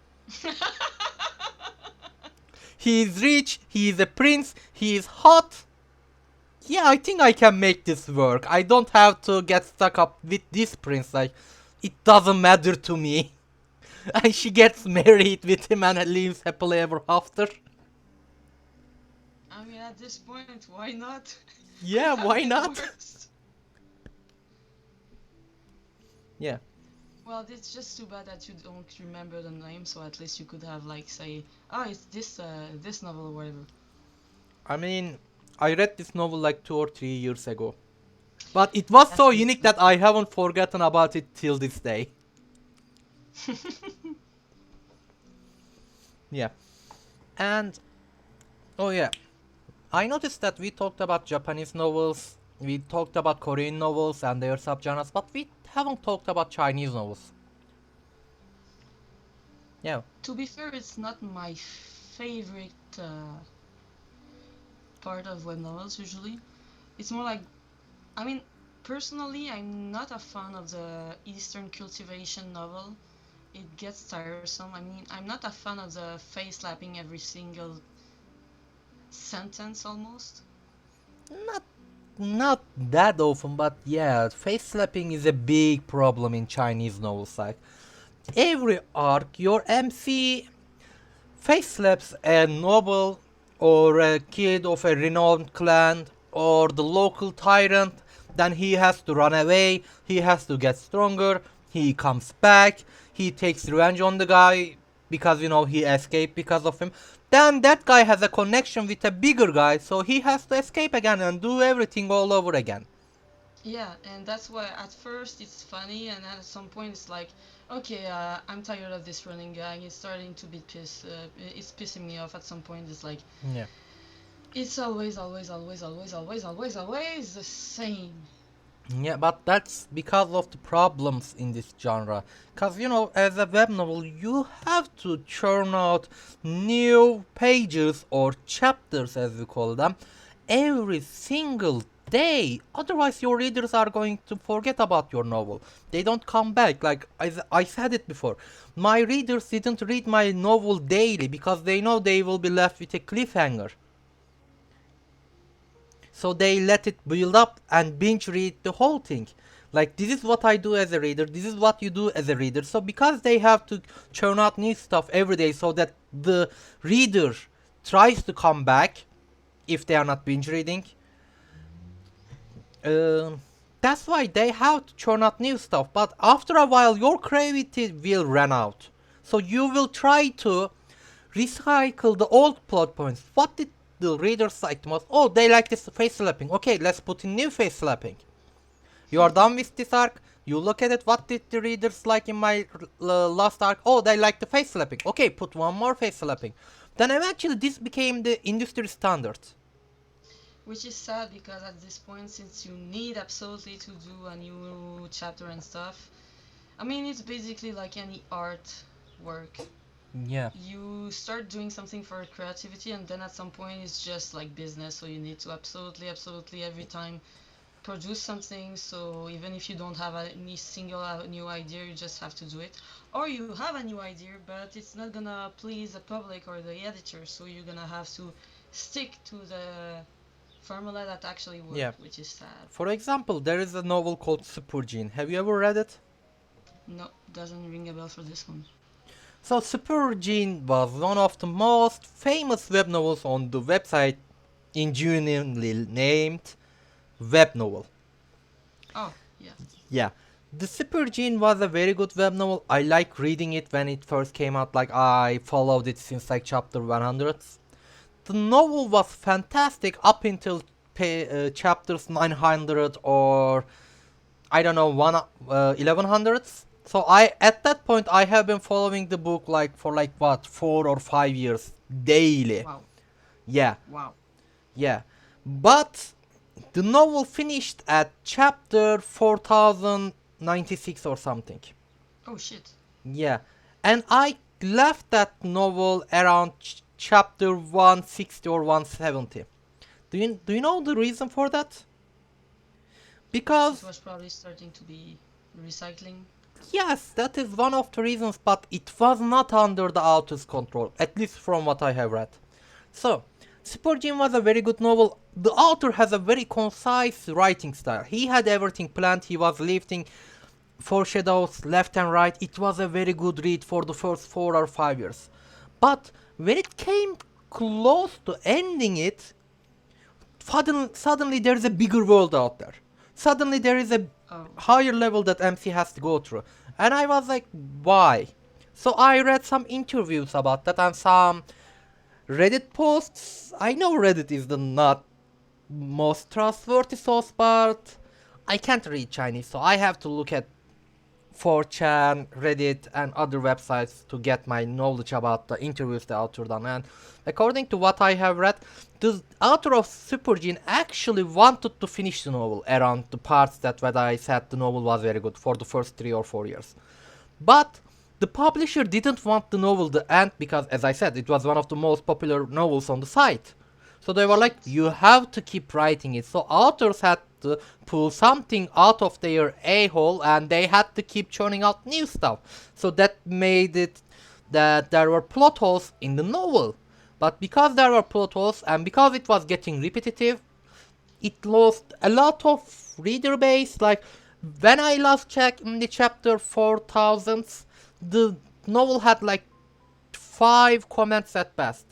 S1: He is rich. He is a prince. He is hot. Yeah, I think I can make this work. I don't have to get stuck up with this prince. Like, it doesn't matter to me. And she gets married with him and lives happily ever after.
S2: I mean, at this point, why not? Could
S1: Yeah,
S2: have
S1: why
S2: been
S1: not?
S2: worse.
S1: Yeah.
S2: Well, it's just too bad that you don't remember the name, so at least you could have like say, oh, it's this novel or whatever.
S1: I mean, I read this novel like 2 or 3 years ago. But it was
S2: That's
S1: so unique that
S2: understandable.
S1: I haven't forgotten about it till this day. Yeah. And, oh yeah, I noticed that we talked about Japanese novels, we talked about Korean novels and their subgenres, but we haven't talked about Chinese novels. Yeah.
S2: To be fair, it's not my favorite part of web novels usually. It's more like, I mean, personally, I'm not a fan of the Eastern cultivation novel. It gets tiresome. I mean, I'm not a fan of the face slapping every single sentence almost.
S1: Not not that often, but yeah, face slapping is a big problem in Chinese novels. Like every arc, your MC face slaps a noble or a kid of a renowned clan or the local tyrant, then he has to run away, he has to get stronger, he comes back, he takes revenge on the guy because he escaped because of him. Then that guy has a connection with a bigger guy, so he has to escape again and do everything all over again.
S2: Yeah, and that's why at first it's funny, and then at some point it's like, okay, I'm tired of this running gang. It's starting to be it's pissing me off. At some point, it's like,
S1: Yeah.
S2: it's always, always, always, always, always, always, always the same.
S1: Yeah, but that's because of the problems in this genre. Because, as a web novel, you have to churn out new pages or chapters, as we call them, every single day. Otherwise, your readers are going to forget about your novel. They don't come back. Like I said it before, my readers didn't read my novel daily because they know they will be left with a cliffhanger. So they let it build up and binge read the whole thing. Like this is what I do as a reader, this is what you do as a reader. So because they have to churn out new stuff every day so that the reader tries to come back if they are not binge reading, um, that's why they have to churn out new stuff. But after a while, your creativity will run out. So you will try to recycle the old plot points. What did the readers like the most? Oh, they like this face slapping. Okay, let's put in new face slapping. You are done with this arc. You look at it. What did the readers like in my last arc? Oh, they like the face slapping. Okay, put one more face slapping. Then eventually this became the industry standard.
S2: Which is sad because at this point, since you need absolutely to do a new chapter and stuff, I mean, it's basically like any art work.
S1: Yeah.
S2: You start doing something for creativity, and then at some point, it's just like business. So you need to absolutely, absolutely every time produce something. So even if you don't have any single new idea, you just have to do it. Or you have a new idea, but it's not gonna please the public or the editor. So you're gonna have to stick to the formula that actually
S1: Yeah.
S2: worked, which is sad.
S1: For example, there is a novel called Super Gene. Have you ever read it?
S2: No, doesn't ring a bell for this one.
S1: So Super Gene was one of the most famous web novels on the website, ingenuinely named Web Novel.
S2: Oh, yeah.
S1: Yeah. The Super Gene was a very good web novel. I like reading it when it first came out. Like I followed it since like chapter 100. The novel was fantastic up until chapters 900 or I don't know 1100s. So I at that point I have been following the book like for like what 4 or 5 years daily.
S2: Wow.
S1: Yeah,
S2: Wow.
S1: yeah. But the novel finished at chapter 4096 or something.
S2: Oh, shit.
S1: Yeah. And I left that novel around chapter 160 or 170. Do you know the reason for that?
S2: It
S1: Because
S2: was probably starting to be recycling.
S1: yes, that is one of the reasons, but it was not under the author's control, at least from what I have read. So, Super Jim was a very good novel. The author has a very concise writing style. He had everything planned. He was lifting foreshadows left and right. It was a very good read for the first 4 or 5 years. But when it came close to ending it, suddenly there is a bigger world out there. Suddenly there is a
S2: Oh,
S1: higher level that MC has to go through. And I was like, why? So I read some interviews about that and some Reddit posts. I know Reddit is the not most trustworthy source, but I can't read Chinese, so I have to look at 4chan, Reddit, and other websites to get my knowledge about the interviews the author done. And according to what I have read, the author of Super Gene actually wanted to finish the novel around the parts that what I said the novel was very good for the first 3 or 4 years. But the publisher didn't want the novel to end because, as I said, it was one of the most popular novels on the site. So they were like,
S2: shit.
S1: you have to keep writing it. So authors had to pull something out of their a hole and they had to keep churning out new stuff. So that made it that there were plot holes in the novel. But because there were plot holes and because it was getting repetitive, it lost a lot of reader base. Like when I last checked in the chapter 4000s, the novel had like 5 comments at best.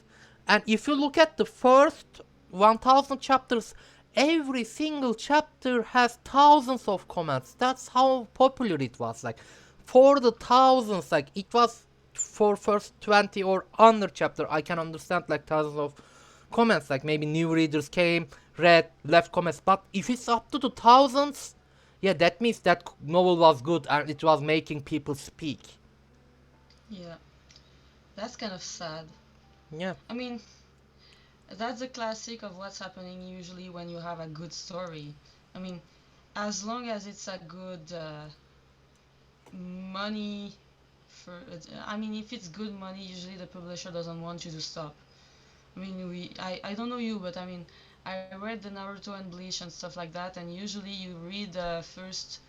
S1: And if you look at the first 1000 chapters, every single chapter has thousands of comments. That's how popular it was. Like for the thousands, like it was for first 20 or under chapter, I can understand like thousands of comments. Like maybe new readers came, read, left comments. But if it's up to the thousands, yeah, that means that novel was good and it was making people speak.
S2: Yeah, that's kind of sad.
S1: Yeah.
S2: I mean, that's a classic of what's happening usually when you have a good story. I mean, as long as it's a good money for, I mean, if it's good money, usually the publisher doesn't want you to stop. I mean, I don't know you, but I mean, I read the Naruto and Bleach and stuff like that, and usually you read the first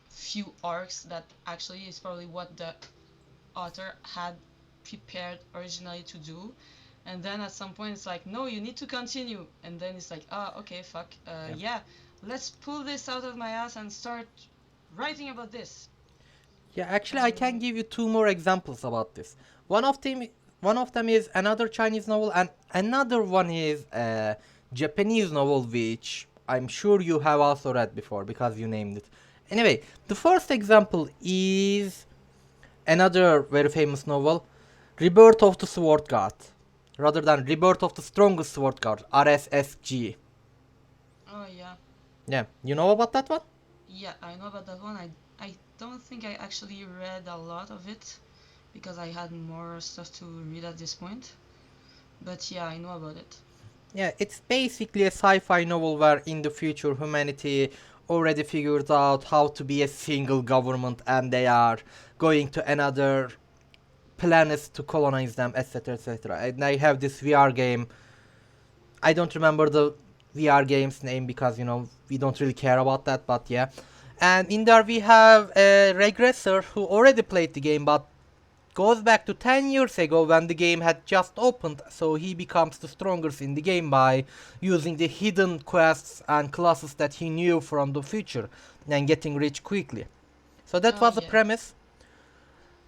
S2: few arcs that actually is probably what the author had prepared originally to do, and then at some point it's like, no, you need to continue, and then it's like, ah, okay, fuck,
S1: Yeah.
S2: yeah, let's pull this out of my ass and start writing about this.
S1: Yeah, actually, I can
S2: And
S1: give you 2 more examples about this. One of them, one of them is another Chinese novel, and another one is a Japanese novel, which I'm sure you have also read before because you named it. Anyway, the first example is another very famous novel, Rebirth of the Sword God, rather than Rebirth of the Strongest Sword God, RSSG.
S2: oh yeah,
S1: Yeah, you know about that one?
S2: yeah, I know about that one. I don't think I actually read a lot of it because I had more stuff to read at this point. But yeah, I know about it.
S1: Yeah, it's basically a sci-fi novel where in the future humanity already figured out how to be a single government and they are going to another planets to colonize them, etc., etc. And I have this VR game. I don't remember the VR game's name because we don't really care about that, but yeah. And in there we have a regressor who already played the game but goes back to 10 years ago when the game had just opened, so he becomes the strongest in the game by using the hidden quests and classes that he knew from the future and getting rich quickly. So that
S2: Oh
S1: was the
S2: yeah.
S1: premise,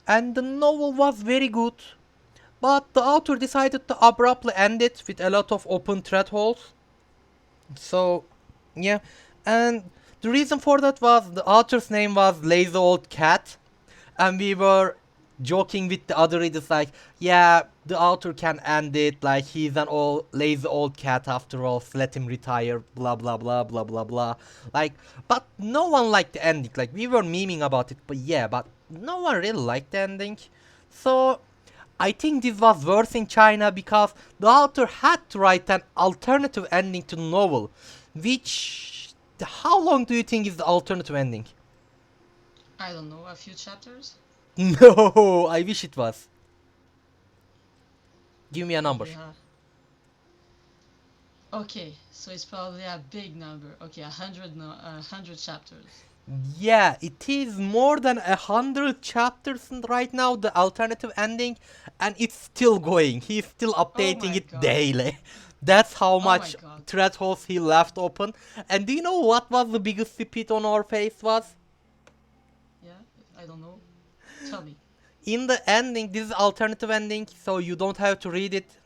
S1: and the novel was very good, but the author decided to abruptly end it with a lot of open thread holes. So, yeah, and the reason for that was the author's name was Lazy Old Cat, and we were joking with the other readers like, yeah, the author can end it, like he's an old lazy old cat after all, so let him retire, blah blah blah blah blah blah. Like, but no one liked the ending. Like we were memeing about it, but yeah, but no one really liked the ending. So I think this was worse in China because the author had to write an alternative ending to the novel, which how long do you think is the alternative ending?
S2: I don't know, a few chapters?
S1: No, I wish it was. Give me a number.
S2: Yeah. Okay, so it's probably a big number. Okay, 100 no, 100 chapters.
S1: Yeah, it is more than 100 chapters right now, the alternative ending, and it's still going. He's still
S2: Oh
S1: updating
S2: my
S1: it
S2: god.
S1: daily. That's how
S2: Oh my
S1: much
S2: god.
S1: thread holes he left open. And do you know what was the biggest spit on our face was?
S2: Yeah, I don't know. Tell me.
S1: In the ending, this is alternative ending, so you don't have to read it.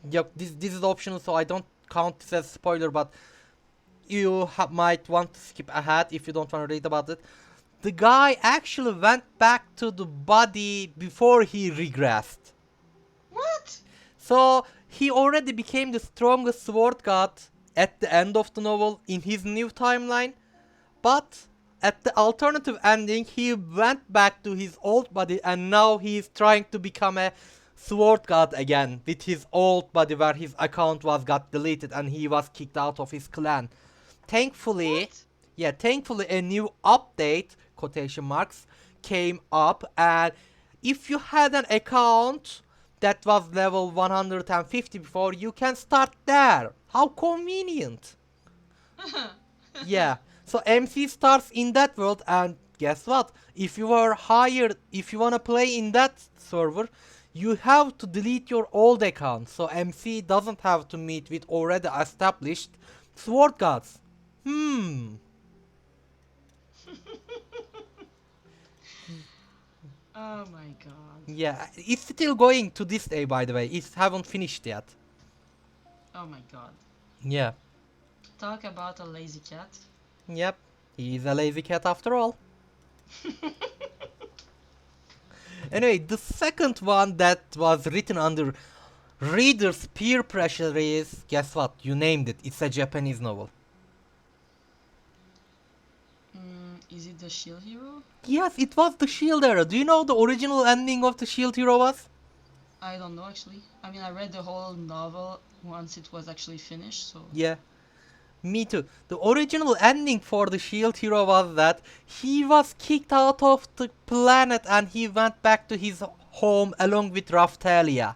S1: Yep, this is optional, so I don't count this as spoiler, but you might want to skip ahead if you don't want to read about it. The guy actually went back to the body before he regressed.
S2: What?
S1: So he already became the strongest sword god at the end of the novel in his new timeline. But at the alternative ending, he went back to his old body and now he is trying to become a sword god again with his old body where his account was got deleted and he was kicked out of his clan. Thankfully,
S2: What?
S1: yeah, thankfully a new update, quotation marks, came up, and if you had an account that was level 150 before, you can start there. How convenient. Yeah. So MC starts in that world, and guess what? If you are hired, if you wanna play in that server, you have to delete your old account. So MC doesn't have to meet with already established sword gods. Hmm.
S2: Oh my god.
S1: Yeah, it's still going to this day, by the way. It haven't finished yet.
S2: Oh my god.
S1: Yeah.
S2: Talk about a lazy cat.
S1: Yep. He's a lazy cat after all. Anyway, the second one that was written under readers' peer pressure is, guess what? You named it. It's a Japanese novel.
S2: Is it the Shield Hero?
S1: Yes, it was the Shield Era. Do you know the original ending of the Shield Hero was?
S2: I don't know actually. I mean, I read the whole novel once it was actually finished, so.
S1: Yeah, me too. The original ending for the Shield Hero was that he was kicked out of the planet and he went back to his home along with Raftalia.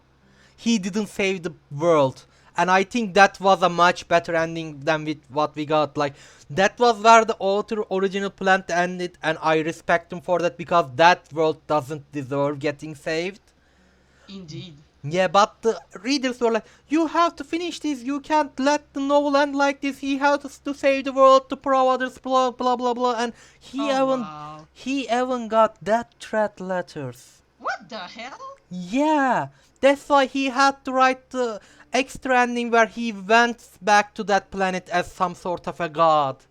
S1: He didn't save the world. And I think that was a much better ending than with what we got. Like, that was where the author original plan ended, and I respect him for that because that world doesn't deserve getting saved.
S2: Indeed.
S1: Yeah, but the readers were like, you have to finish this, you can't let the novel end like this, he has to save the world to pro others, blah blah blah blah, and
S2: Oh wow.
S1: he even got death threat letters.
S2: What the hell?
S1: Yeah, that's why he had to write the extra ending where he went back to that planet as some sort of a god.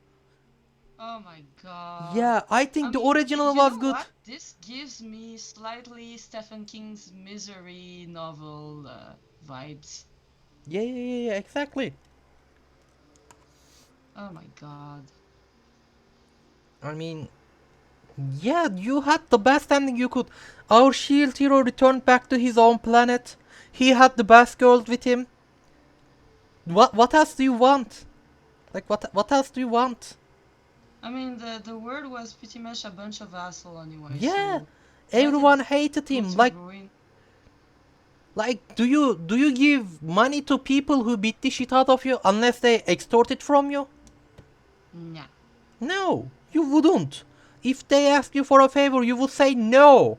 S2: Oh my god.
S1: Yeah, I
S2: I
S1: think the
S2: mean,
S1: original
S2: you
S1: was
S2: know
S1: good.
S2: what? This gives me slightly Stephen King's Misery novel vibes.
S1: Yeah, yeah, yeah, yeah, exactly.
S2: Oh my god.
S1: I mean, yeah, you had the best ending you could. Our shield hero returned back to his own planet. He had the best girl with him. What else do you want? Like what else do you want?
S2: I mean, the word was pretty much a bunch of asshole anyway,
S1: Yeah,
S2: so let it
S1: everyone hated
S2: go
S1: him.
S2: to ruin.
S1: Like do you give money to people who beat the shit out of you unless they extort it from you?
S2: Nah.
S1: No, you wouldn't. If they ask you for a favor, you would say no.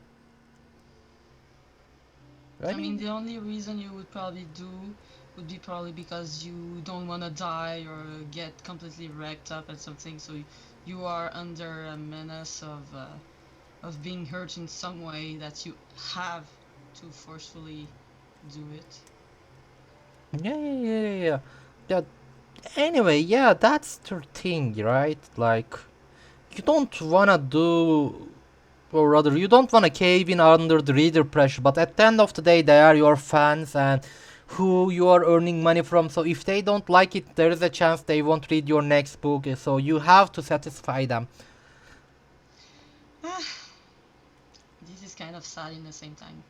S1: I
S2: I mean,
S1: mean,
S2: the only reason you would probably do would be probably because you don't want to die or get completely wrecked up at something, so you are under a menace of being hurt in some way that you have to forcefully do it.
S1: yeah, yeah, yeah, yeah, yeah. Yeah, anyway, yeah, that's the thing, right? Like, you don't wanna do, or rather, you don't wanna cave in under the reader pressure, but at the end of the day, they are your fans and who you are earning money from. So if they don't like it, there is a chance they won't read your next book. So you have to satisfy them.
S2: This is kind of sad in the same time.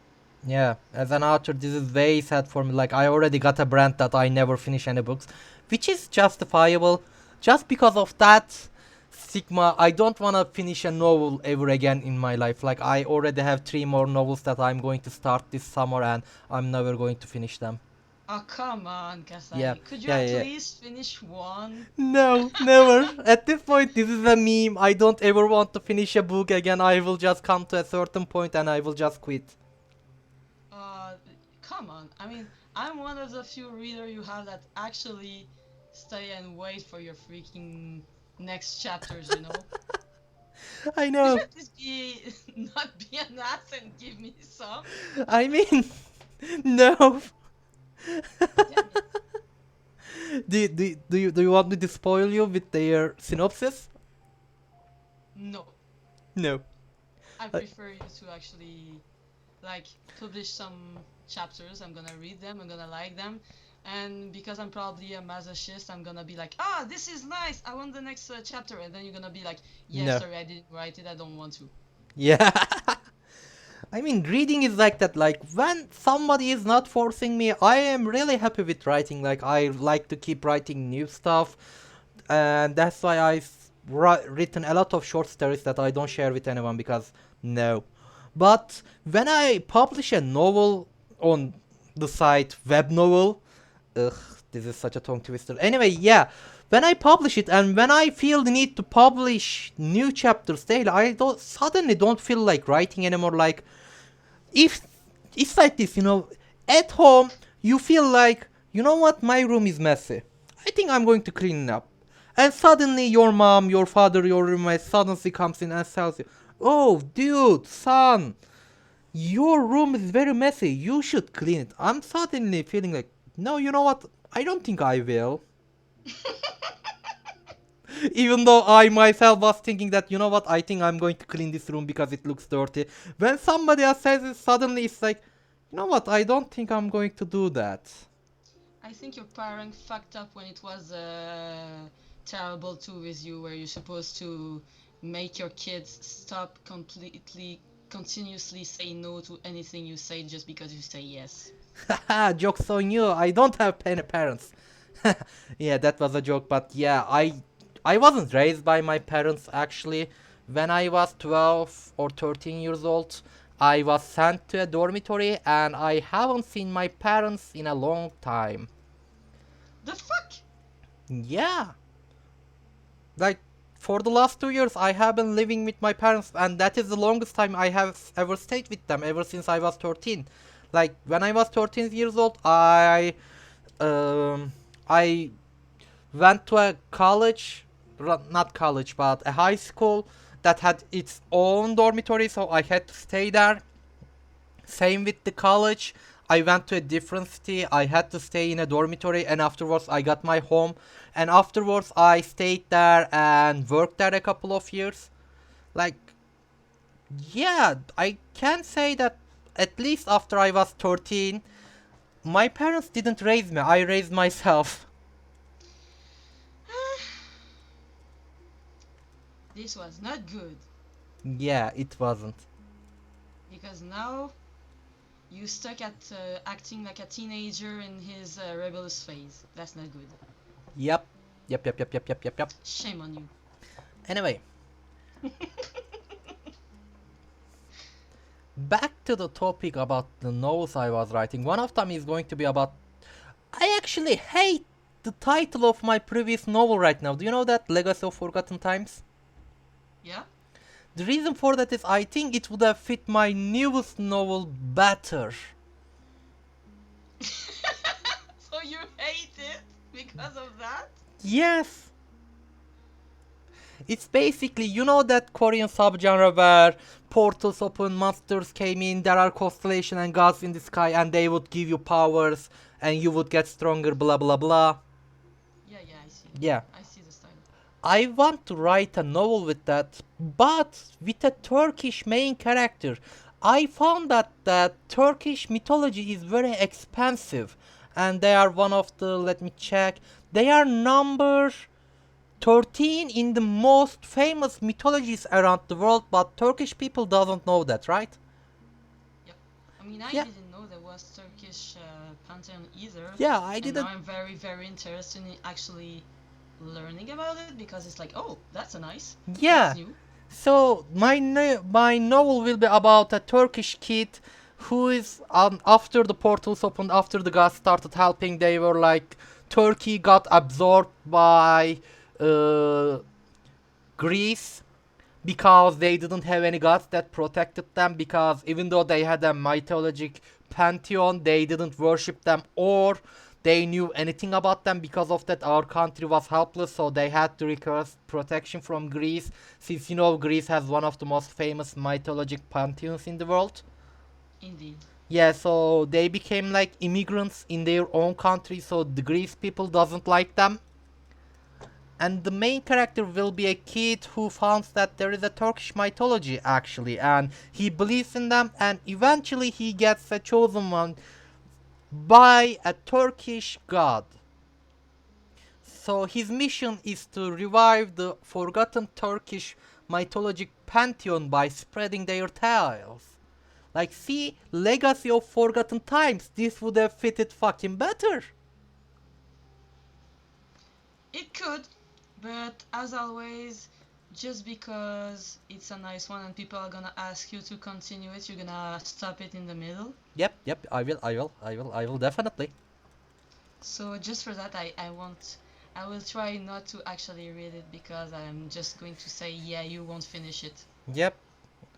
S1: Yeah, as an author, this is very sad for me. Like, I already got a brand that I never finish any books, which is justifiable. Just because of that stigma, I don't want to finish a novel ever again in my life. Like, I already have 3 more novels that I'm going to start this summer, and I'm never going to finish them.
S2: Oh, come on,
S1: Yeah,
S2: Kasai. Could you
S1: yeah,
S2: at
S1: yeah.
S2: least finish one?
S1: No, never. At this point, this is a meme. I don't ever want to finish a book again. I will just come to a certain point and I will just quit.
S2: Uh, Come on. I mean, I'm one of the few reader you have that actually stay and wait for your freaking next chapters, you know?
S1: I
S2: Could you
S1: know.
S2: at least be not be an ass and give me some?
S1: I mean, no.
S2: Damn it.
S1: Do you want me to spoil you with their synopsis?
S2: No.
S1: No.
S2: I
S1: Uh,
S2: prefer you to actually like publish some chapters. I'm gonna read them, I'm gonna like them, and because I'm probably a masochist, I'm gonna be like, ah, this is nice, I want the next chapter, and then you're gonna be like, yeah,
S1: no.
S2: sorry, I didn't write it, I don't want to.
S1: Yeah. I mean, reading is like that. Like, when somebody is not forcing me, I am really happy with writing. Like, I like to keep writing new stuff. And that's why I've written a lot of short stories that I don't share with anyone because no. But when I publish a novel on the site Webnovel, ugh, this is such a tongue twister. Anyway, yeah, when I publish it and when I feel the need to publish new chapters daily, I don't suddenly don't feel like writing anymore. Like if it's like this, at home you feel like, you know what, my room is messy. I think I'm going to clean it up. And suddenly your mom, your father, your roommate suddenly comes in and tells you, "Oh, dude, son, your room is very messy. You should clean it." I'm suddenly feeling like, no, you know what? I don't think I will. Even though I myself was thinking that, you know what, I think I'm going to clean this room because it looks dirty. When somebody else says it, suddenly it's like, you know what, I don't think I'm going to do that.
S2: I think your parent fucked up when it was terrible too with you, where you're supposed to make your kids stop completely, continuously say no to anything you say just because you say yes.
S1: Haha, joke's on you. I don't have parents. Yeah, that was a joke, but yeah, I wasn't raised by my parents actually. When I was 12 or 13 years old, I was sent to a dormitory and I haven't seen my parents in a long time.
S2: The fuck?
S1: Yeah, like for the last 2 years I have been living with my parents and that is the longest time I have ever stayed with them ever since I was 13. Like when I was 13 years old, um I went to a college, not college, but a high school that had its own dormitory, so I had to stay there. Same with the college. I went to a different city. I had to stay in a dormitory, and afterwards I got my home. And afterwards I stayed there and worked there a couple of years. Like, yeah, I can say that at least after I was 13, my parents didn't raise me. I raised myself.
S2: This was not good
S1: Yeah, it wasn't.
S2: because now you stuck at acting like a teenager in his rebellious phase. That's not good.
S1: Yep. Yep, yep, yep, yep, yep, yep, yep.
S2: Shame on you.
S1: Anyway, back to the topic about the novels I was writing. One of them is going to be about. I actually hate the title of my previous novel right now. Do you know that? Legacy of Forgotten Times?
S2: Yeah?
S1: The reason for that is I think it would have fit my newest novel better.
S2: So you hate it because of that?
S1: Yes! It's basically, you know that Korean subgenre where portals open, monsters came in, there are constellations and gods in the sky, and they would give you powers, and you would get stronger, blah blah blah.
S2: Yeah, yeah, I see.
S1: Yeah.
S2: I see the style.
S1: I want to write a novel with that, but with a Turkish main character. I found that the Turkish mythology is very expensive, and they are one of the, let me check, they are number 13 in the most famous mythologies around the world, but Turkish people doesn't know that, right?
S2: Yep. I mean, I
S1: Yeah,
S2: didn't know there was Turkish pantheon either,
S1: yeah, I
S2: and now
S1: didn't.
S2: I'm very, very interested in actually learning about it because it's like, oh, that's a nice, that's
S1: Yeah,
S2: new.
S1: so my novel will be about a Turkish kid who is after the portals opened, after the gods started helping, they were like Turkey got absorbed by uh, Greece because they didn't have any gods that protected them, because even though they had a mythologic pantheon, they didn't worship them or they knew anything about them. Because of that, our country was helpless, so they had to request protection from Greece, since Greece has one of the most famous mythologic pantheons in the world.
S2: Indeed.
S1: Yeah, so they became like immigrants in their own country, so the Greece people doesn't like them. And the main character will be a kid who finds that there is a Turkish mythology actually, and he believes in them, and eventually he gets a chosen one by a Turkish god. So his mission is to revive the forgotten Turkish mythologic pantheon by spreading their tales. Like, see, Legacy of Forgotten Times. This would have fitted fucking better.
S2: It could, but as always, just because it's a nice one and people are gonna ask you to continue it, you're gonna stop it in the middle.
S1: Yep. I will definitely.
S2: So just for that, I won't. I will try not to actually read it because I'm just going to say, yeah, you won't finish it.
S1: Yep.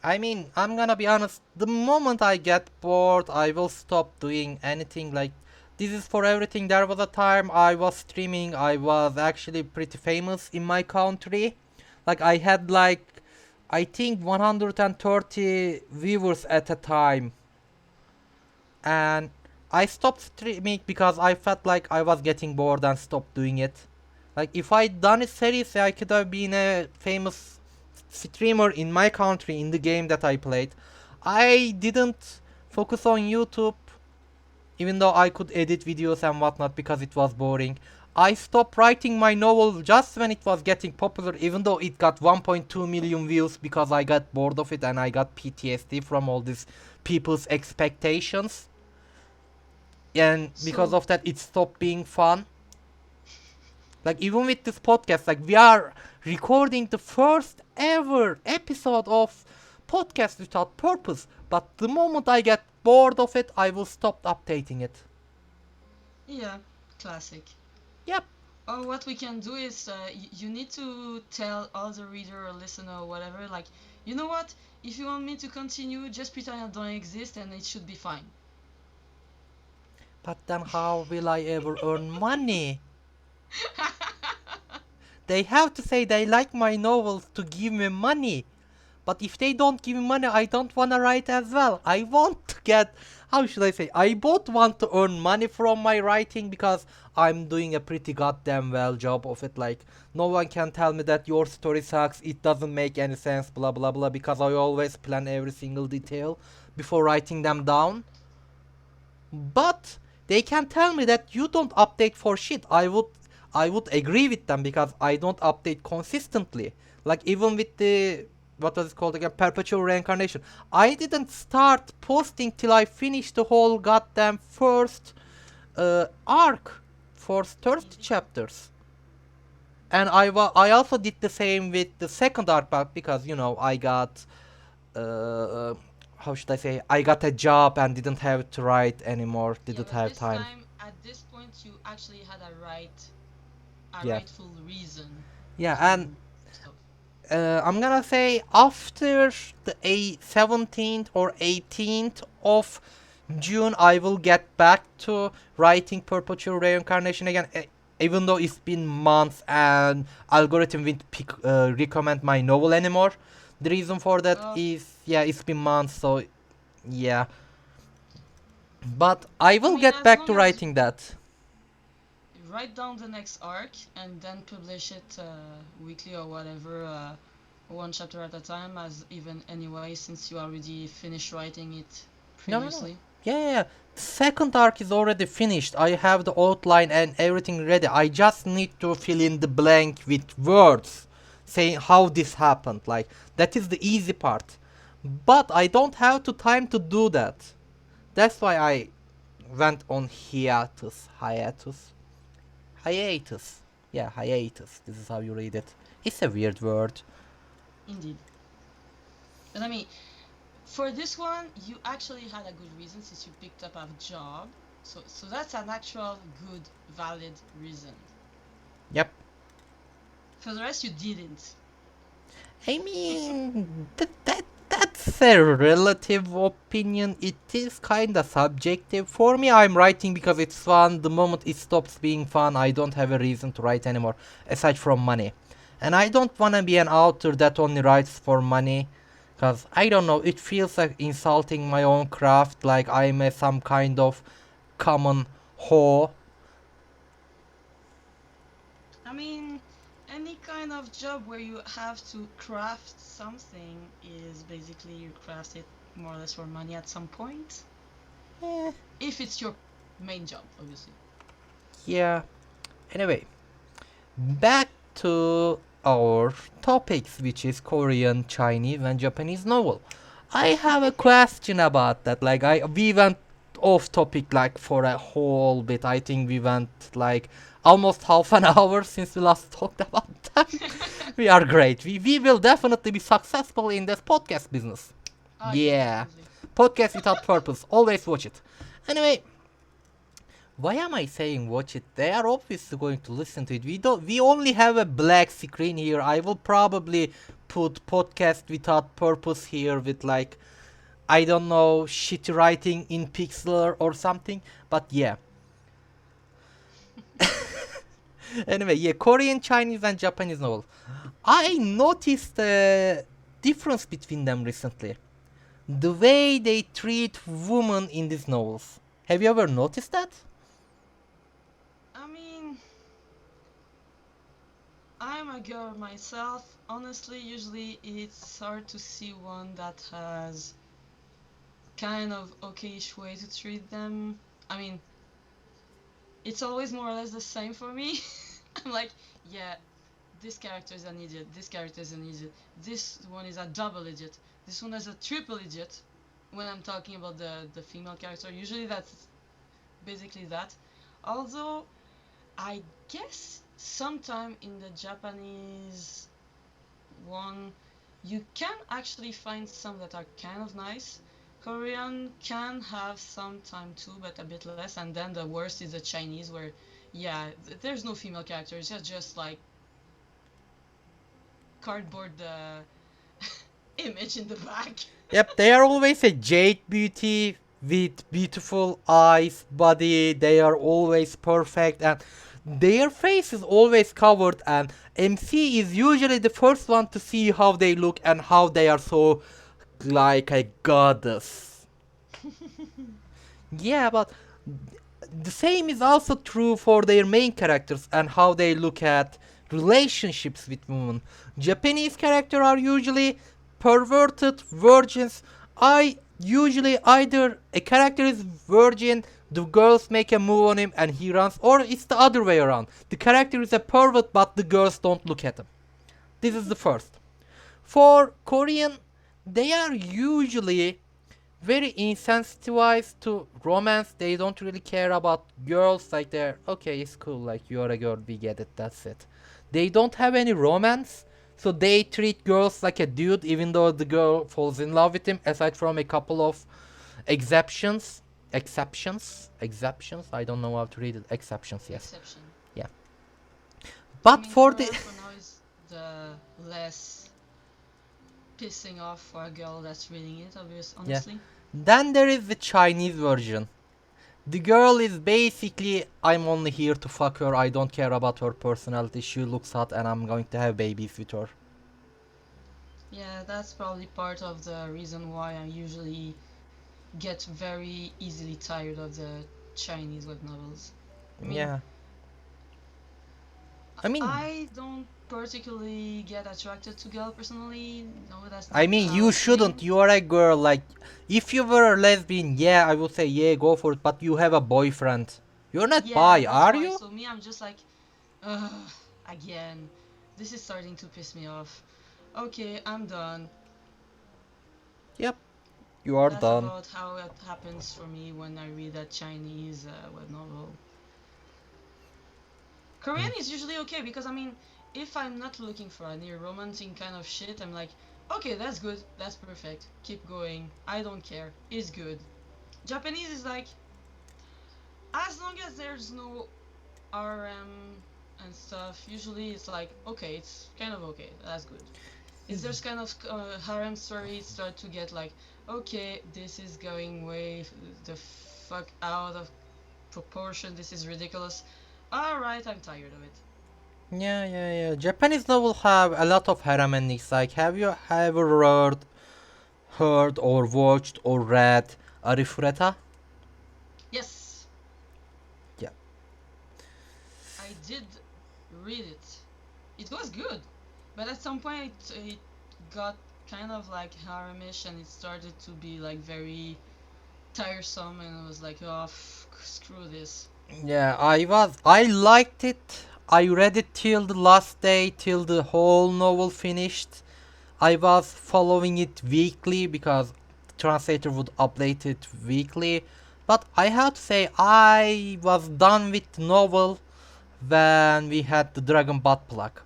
S1: I mean, I'm gonna be honest. The moment I get bored, I will stop doing anything. Like, this is for everything. There was a time I was streaming. I was actually pretty famous in my country. Like, I had like, I think 130 viewers at a time, and I stopped streaming because I felt like I was getting bored and stopped doing it. Like, if I'd done it seriously, I could have been a famous streamer in my country in the game that I played. I didn't focus on YouTube, even though I could edit videos and whatnot, because it was boring. I stopped writing my novel just when it was getting popular, even though it got 1.2 million views, because I got bored of it and I got PTSD from all these people's expectations. And because
S2: So
S1: of that, it stopped being fun. Like, even with this podcast, like, we are recording the first ever episode of Podcast Without Purpose, but the moment I get bored of it, I will stop updating it.
S2: yeah, classic.
S1: Yep.
S2: Or what we can do is you need to tell all the reader or listener or whatever, like, you know what? If you want me to continue, just pretend I don't exist and it should be fine.
S1: But then how will I ever earn money? They have to say they like my novels to give me money. But if they don't give me money, I don't want to write as well. I want to get, how should I say, I both want to earn money from my writing, because I'm doing a pretty goddamn well job of it. Like, no one can tell me that your story sucks, it doesn't make any sense, blah blah blah, because I always plan every single detail before writing them down. But they can tell me that you don't update for shit. I would agree with them, because I don't update consistently. Like, even with the, what was it called again, perpetual reincarnation, I didn't start posting till I finished the whole goddamn first arc, first 30
S2: Indeed.
S1: chapters. And I also did the same with the second arc, but because I got uh, how should I say, I got a job and didn't have to write anymore,
S2: Yeah,
S1: didn't
S2: but
S1: have
S2: this
S1: time.
S2: time, at this point, you actually had a
S1: Yeah.
S2: rightful reason
S1: Yeah, and
S2: to stop.
S1: I'm gonna say after the 17th or 18th of June, I will get back to writing Perpetual Reincarnation again. Even though it's been months and algorithm won't recommend my novel anymore. The reason for that
S2: Uh,
S1: is, yeah, it's been months, so yeah. But I
S2: I
S1: will
S2: mean,
S1: get
S2: as
S1: back to
S2: long as
S1: writing that.
S2: write down the next arc and then publish it weekly or whatever, one chapter at a time, as even anyway, since you already finished writing it
S1: No, no, no.
S2: previously.
S1: Yeah. Second arc is already finished. I have the outline and everything ready. I just need to fill in the blank with words saying how this happened. Like, that is the easy part. But I don't have the time to do that. That's why I went on hiatus. Hiatus? Hiatus. Yeah, hiatus. This is how you read it. It's a weird word.
S2: Indeed. But I mean, For this one, you actually had a good reason since you picked up a job. So that's an actual good, valid reason.
S1: Yep.
S2: For the rest, you didn't.
S1: I mean, that's a relative opinion. It is kinda subjective. For me, I'm writing because it's fun. The moment it stops being fun, I don't have a reason to write anymore, aside from money. And I don't wanna be an author that only writes for money. Cause I don't know, it feels like insulting my own craft, like I'm some kind of common whore.
S2: I mean, any kind of job where you have to craft something is basically you craft it more or less for money at some point.
S1: Eh,
S2: If it's your main job, obviously.
S1: yeah. Anyway, back to our topics, which is Korean, Chinese, and Japanese novel. I have a question about that. Like, we went off topic like for a whole bit. I think we went like almost half an hour since we last talked about that. We are great. We will definitely be successful in this podcast business.
S2: Oh yes,
S1: Yeah,
S2: definitely.
S1: podcast without purpose. Always watch it. Anyway, why am I saying watch it? They are obviously going to listen to it. We don't. We only have a black screen here. I will probably put podcast without purpose here with like I don't know shitty writing in pixel or something. But yeah. Anyway, yeah, Korean, Chinese, and Japanese novel. I noticed a difference between them recently. The way they treat women in these novels. Have you ever noticed that?
S2: I mean, I'm a girl myself. Honestly, usually it's hard to see one that has kind of okayish way to treat them. I mean, it's always more or less the same for me. I'm like, yeah, this character is an idiot, this character is an idiot, this one is a double idiot, this one is a triple idiot. When I'm talking about the female character, usually that's basically that. Although I guess sometime in the Japanese one, you can actually find some that are kind of nice. Korean can have some time too, but a bit less. And then the worst is the Chinese, where yeah, there's no female characters. It's just like cardboard image in the back.
S1: Yep, they are always a jade beauty with beautiful eyes, body. They are always perfect, and their face is always covered. And MC is usually the first one to see how they look and how they are so like a goddess. Yeah, but the same is also true for their main characters and how they look at relationships with women. Japanese characters are usually perverted virgins. I usually either a character is virgin, the girls make a move on him and he runs, or it's the other way around. The character is a pervert but the girls don't look at him. This is the first. For Korean, they are usually very insensitivized to romance. They don't really care about girls. Like they're okay, it's cool. Like you're a girl, we get it. That's it. They don't have any romance, so they treat girls like a dude, even though the girl falls in love with him. Aside from a couple of exceptions, exceptions. I don't know how to read it. Exceptions, yes,
S2: Exception.
S1: yeah.
S2: I
S1: But
S2: mean,
S1: for the
S2: for now is the less pissing off for a girl that's reading it, obvious,
S1: yeah,
S2: honestly.
S1: then there is the Chinese version. The girl is basically, I'm only here to fuck her. I don't care about her personality. She looks hot, and I'm going to have babies with her.
S2: Yeah, that's probably part of the reason why I usually get very easily tired of the Chinese web novels. I mean,
S1: Yeah, I mean,
S2: I don't particularly get attracted to girl personally. No, that's
S1: I
S2: not
S1: mean,
S2: a
S1: you shouldn't.
S2: thing.
S1: You are a girl. Like, if you were a lesbian, yeah, I would say yeah, go for it. But you have a boyfriend. You're not
S2: Yeah,
S1: bi,
S2: that's
S1: are
S2: why.
S1: you?
S2: So me, I'm just like, ugh, again. This is starting to piss me off. Okay, I'm done.
S1: Yep, you are
S2: That's
S1: done.
S2: about how it happens for me when I read a Chinese web novel. Korean
S1: Mm.
S2: is usually okay because I mean, if I'm not looking for any romantic kind of shit, I'm like, Okay, that's good. That's perfect. Keep going. I don't care. It's good. Japanese is like, as long as there's no RM and stuff, usually it's like, okay, it's kind of okay. That's good. If there's kind of harem story, start to get like, okay, this is going way the fuck out of proportion. This is ridiculous. All right, I'm tired of it.
S1: Yeah, yeah, yeah. Japanese novel have a lot of harem endings. Like, have you ever heard or watched or read Arifureta?
S2: Yes,
S1: Yeah.
S2: I did read it. It was good, but at some point it got kind of like haremish, and it started to be like very tiresome, and I was like, oh, screw this.
S1: Yeah, I liked it. I read it till the last day, till the whole novel finished. I was following it weekly because the translator would update it weekly. But I have to say, I was done with the novel when we had the dragon butt plug.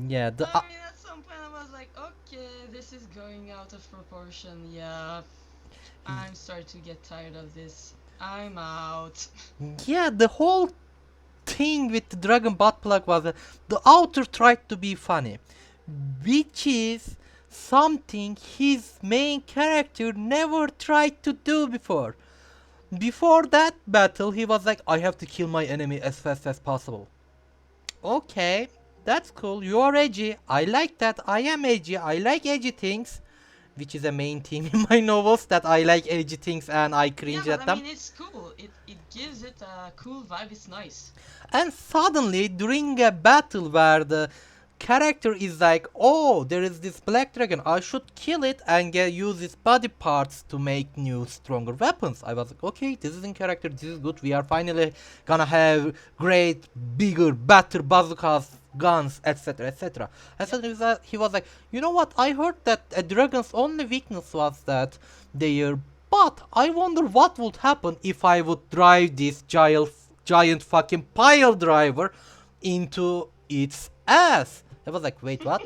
S1: Yeah,
S2: I mean, at some point I was like, okay, this is going out of proportion. Yeah, I'm starting to get tired of this. I'm out.
S1: yeah, the whole thing with the dragon butt plug was that the author tried to be funny, which is something his main character never tried to do before. Before that battle, he was like, I have to kill my enemy as fast as possible. Okay, that's cool. You are edgy. I like that. I am edgy. I like edgy things, which is a main theme in my novels that I like edgy things and I
S2: Yeah,
S1: cringe
S2: but
S1: at
S2: I
S1: them.
S2: mean, it's cool. It gives it a cool vibe. It's nice.
S1: And suddenly, during a battle where the character is like, "Oh, there is this black dragon. I should kill it and use its body parts to make new, stronger weapons." I was like, "Okay, this is in character. This is good. We are finally gonna have great, bigger, better bazookas, guns, etc., etc." And
S2: Yep.
S1: so he was like, "You know what? I heard that a dragon's only weakness was that they are. But I wonder what would happen if I would drive this giant fucking pile driver into its ass." I was like, wait, what?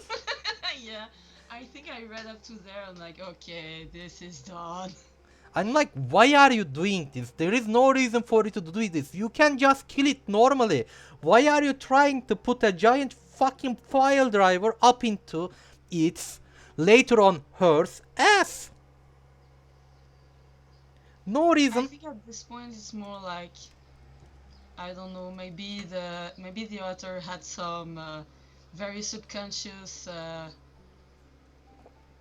S2: Yeah, I think I read up to there. I'm like, okay, this is done.
S1: I'm like, why are you doing this? There is no reason for you to do this. You can just kill it normally. Why are you trying to put a giant fucking pile driver up into its, later on, hers ass? No
S2: I
S1: reason.
S2: think at this point it's more like, I don't know, maybe the author had some very subconscious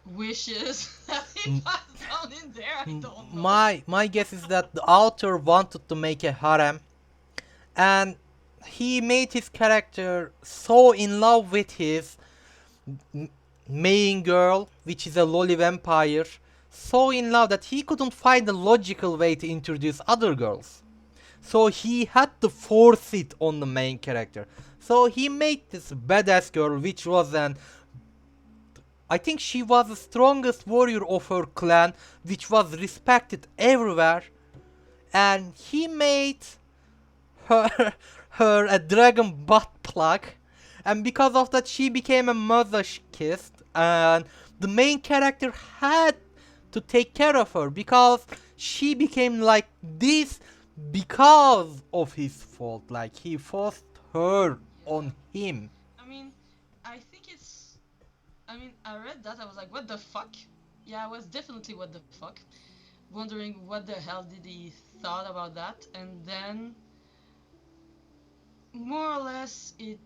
S2: wishes that he
S1: M-
S2: passed down in there. I don't know.
S1: my guess is that the author wanted to make a harem, and he made his character so in love with his main girl, which is a lolly vampire, so in love that he couldn't find a logical way to introduce other girls. So he had to force it on the main character. So he made this badass girl, which was an, I think she was the strongest warrior of her clan, which was respected everywhere. And he made her her a dragon butt plug, and because of that she became a masochist, and the main character had to take care of her because she became like this because of his fault. Like, he forced her
S2: Yeah.
S1: on him.
S2: I mean, I think it's. I mean, I read that. I was like, what the fuck? Yeah, I was definitely what the fuck. Wondering what the hell did he thought about that. And then, more or less, it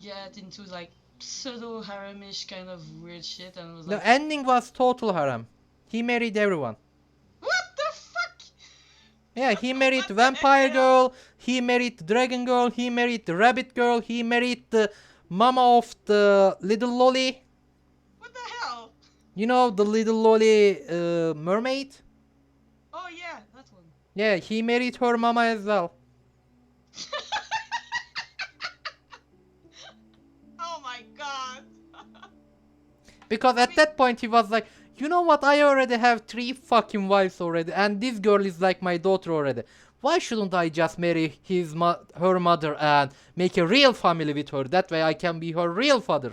S2: get into like pseudo haremish kind of weird shit. And I was
S1: The
S2: like,
S1: ending was total harem. He married everyone.
S2: what the fuck?
S1: Yeah, he married
S2: What the
S1: Vampire
S2: hell?
S1: Girl, he married Dragon Girl, he married the Rabbit Girl, he married the mama of the little lolly.
S2: What the hell?
S1: You know, the little lolly mermaid?
S2: Oh yeah, that one.
S1: Yeah, he married her mama as well.
S2: Oh my god.
S1: Because
S2: I
S1: at
S2: mean,
S1: that point he was like, you know what? I already have three fucking wives already, and this girl is like my daughter already. Why shouldn't I just marry her mother and make a real family with her? That way I can be her real father.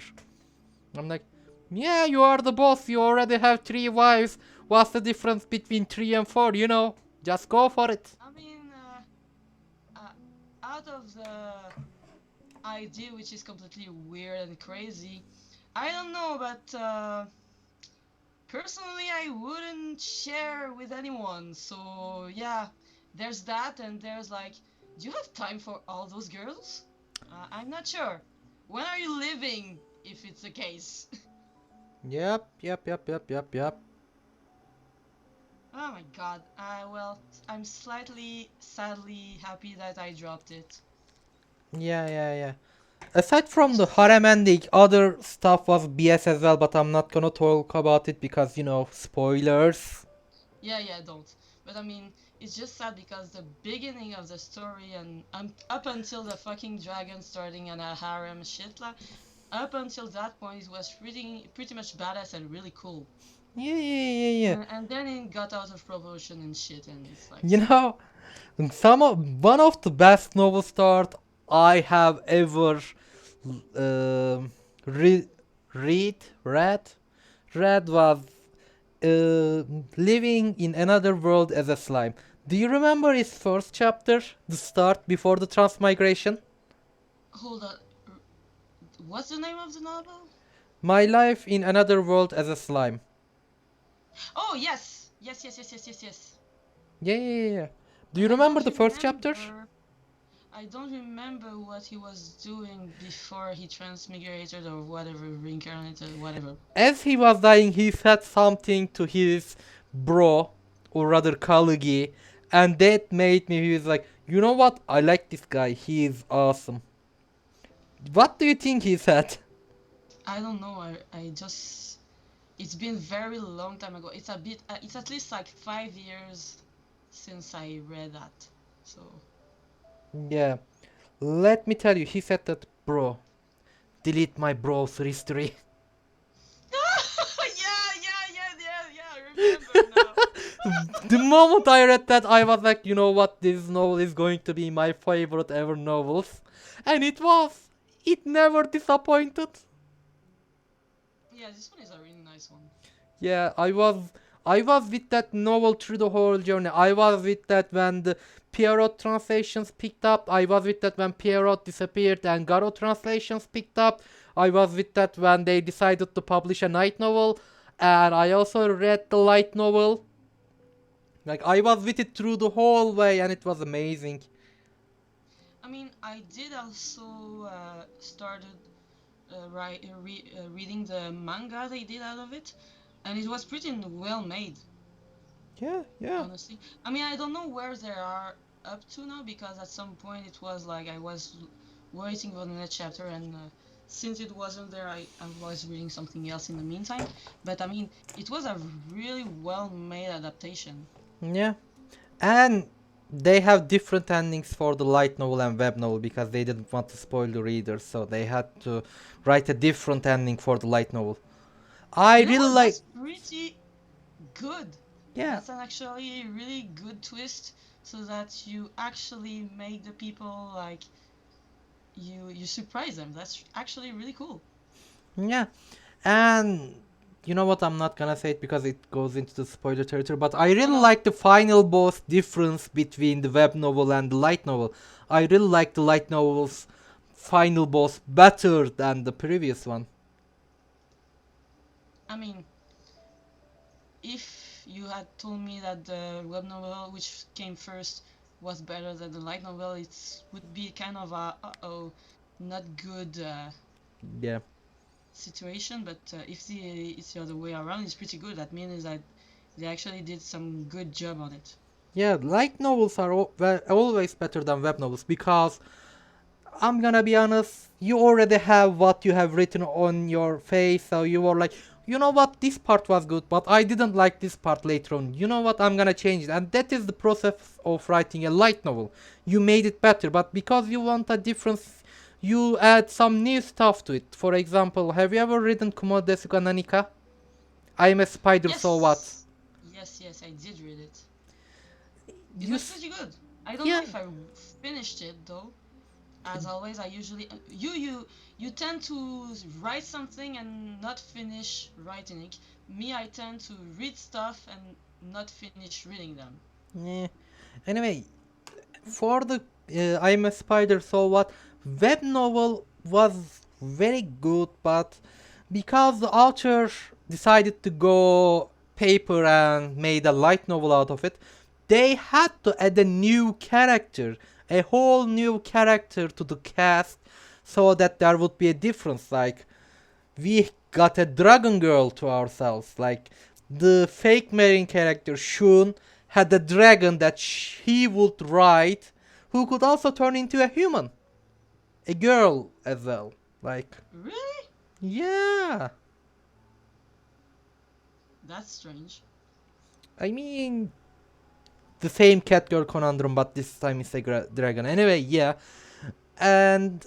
S1: I'm like, yeah, you are the boss. You already have three wives. What's the difference between three and four? You know, just go for it.
S2: I mean, uh, out of the idea, which is completely weird and crazy, I don't know, but personally, I wouldn't share with anyone. So yeah, there's that, and there's like, do you have time for all those girls? I'm not sure. When are you living, if it's the case?
S1: Yep.
S2: Oh my god. Well, I'm slightly, sadly happy that I dropped it.
S1: Yeah. Aside from
S2: It's
S1: the
S2: just like,
S1: harem ending, other stuff was BS as well, but I'm not gonna talk about it because, spoilers.
S2: yeah, don't. But I mean, it's just sad because the beginning of the story and up until the fucking dragon starting and a harem shit, like, up until that point, it was pretty much badass and really cool.
S1: Yeah.
S2: And then it got out of proportion and shit, and it's like
S1: You
S2: sad.
S1: know, one of the best novel start I have ever um re- read, was uh, living in another world as a slime. Do you remember its first chapter, the start before the transmigration?
S2: Hold on. r- What's the name of the novel?
S1: My life in another world as a slime.
S2: Oh, yes.
S1: Yeah. Do you
S2: But I
S1: remember
S2: don't
S1: the first chapter?
S2: remember. I don't remember what he was doing before he transmigrated or whatever, reincarnated, whatever.
S1: As he was dying, he said something to his bro, or rather colleague, and that made me. He was like, you know what? I like this guy. He is awesome. What do you think he said?
S2: I don't know. I just. It's been very long time ago. It's a bit. It's at least like 5 years since I read that. So.
S1: Yeah, let me tell you, he said that, bro, delete my browser history.
S2: Yeah. I remember now.
S1: The moment I read that, I was like, you know what? This novel is going to be my favorite ever novels, and it was. It never disappointed.
S2: Yeah, this one is a really nice one.
S1: Yeah, I was with that novel through the whole journey. I was with that when the Pierrot translations picked up. I was with that when Pierrot disappeared and Garo translations picked up. I was with that when they decided to publish a light novel. And I also read the light novel. Like I was with it through the whole way and it was amazing.
S2: I mean, I did also started reading the manga they did out of it, and it was pretty well made,
S1: Yeah.
S2: honestly. I mean, I don't know where they are up to now because at some point it was like I was waiting for the next chapter, and since it wasn't there, I was reading something else in the meantime. But I mean, it was a really well made adaptation.
S1: Yeah. And they have different endings for the light novel and web novel because they didn't want to spoil the readers, so they had to write a different ending for the light novel. I
S2: You know
S1: really
S2: what?
S1: like.
S2: That's pretty good.
S1: Yeah,
S2: That's an actually really good twist, so that you actually make the people like you surprise them. That's actually really cool.
S1: yeah. And you know what? I'm not gonna say it because it goes into the spoiler territory, but I
S2: Oh
S1: really
S2: no,
S1: like the final boss difference between the web novel and the light novel. I really like the light novel's final boss better than the previous one.
S2: I mean, if you had told me that the web novel, which came first, was better than the light novel, it would be kind of a uh-oh, not good
S1: Yeah.
S2: situation. But if it's the other way around, it's pretty good. That means that they actually did some good job on it.
S1: Yeah, light novels are always better than web novels because I'm gonna be honest, you already have what you have written on your face, so you were like, you know what, this part was good, but I didn't like this part later on. You know what, I'm gonna change it. And that is the process of writing a light novel. You made it better, but because you want a difference, you add some new stuff to it. For example, have you ever written Kumo Desuka Nanika? I'm a spider, so what?
S2: Yes, yes, I did read it. It
S1: You,
S2: was
S1: s-
S2: pretty good. I don't know
S1: yeah,
S2: if I finished it though. As always, I usually you tend to write something and not finish writing it. Me, I tend to read stuff and not finish reading them.
S1: yeah. Anyway, for the I'm a spider, so what? Web novel was very good, but because the author decided to go paper and made a light novel out of it, they had to add a new character, a whole new character to the cast, so that there would be a difference. Like we got a dragon girl to ourselves. Like the fake main character Shun had a dragon that she would ride, who could also turn into a human, a girl as well. Like
S2: Really?
S1: yeah,
S2: That's strange.
S1: I mean the same cat girl conundrum, but this time it's a dragon. Anyway, yeah, and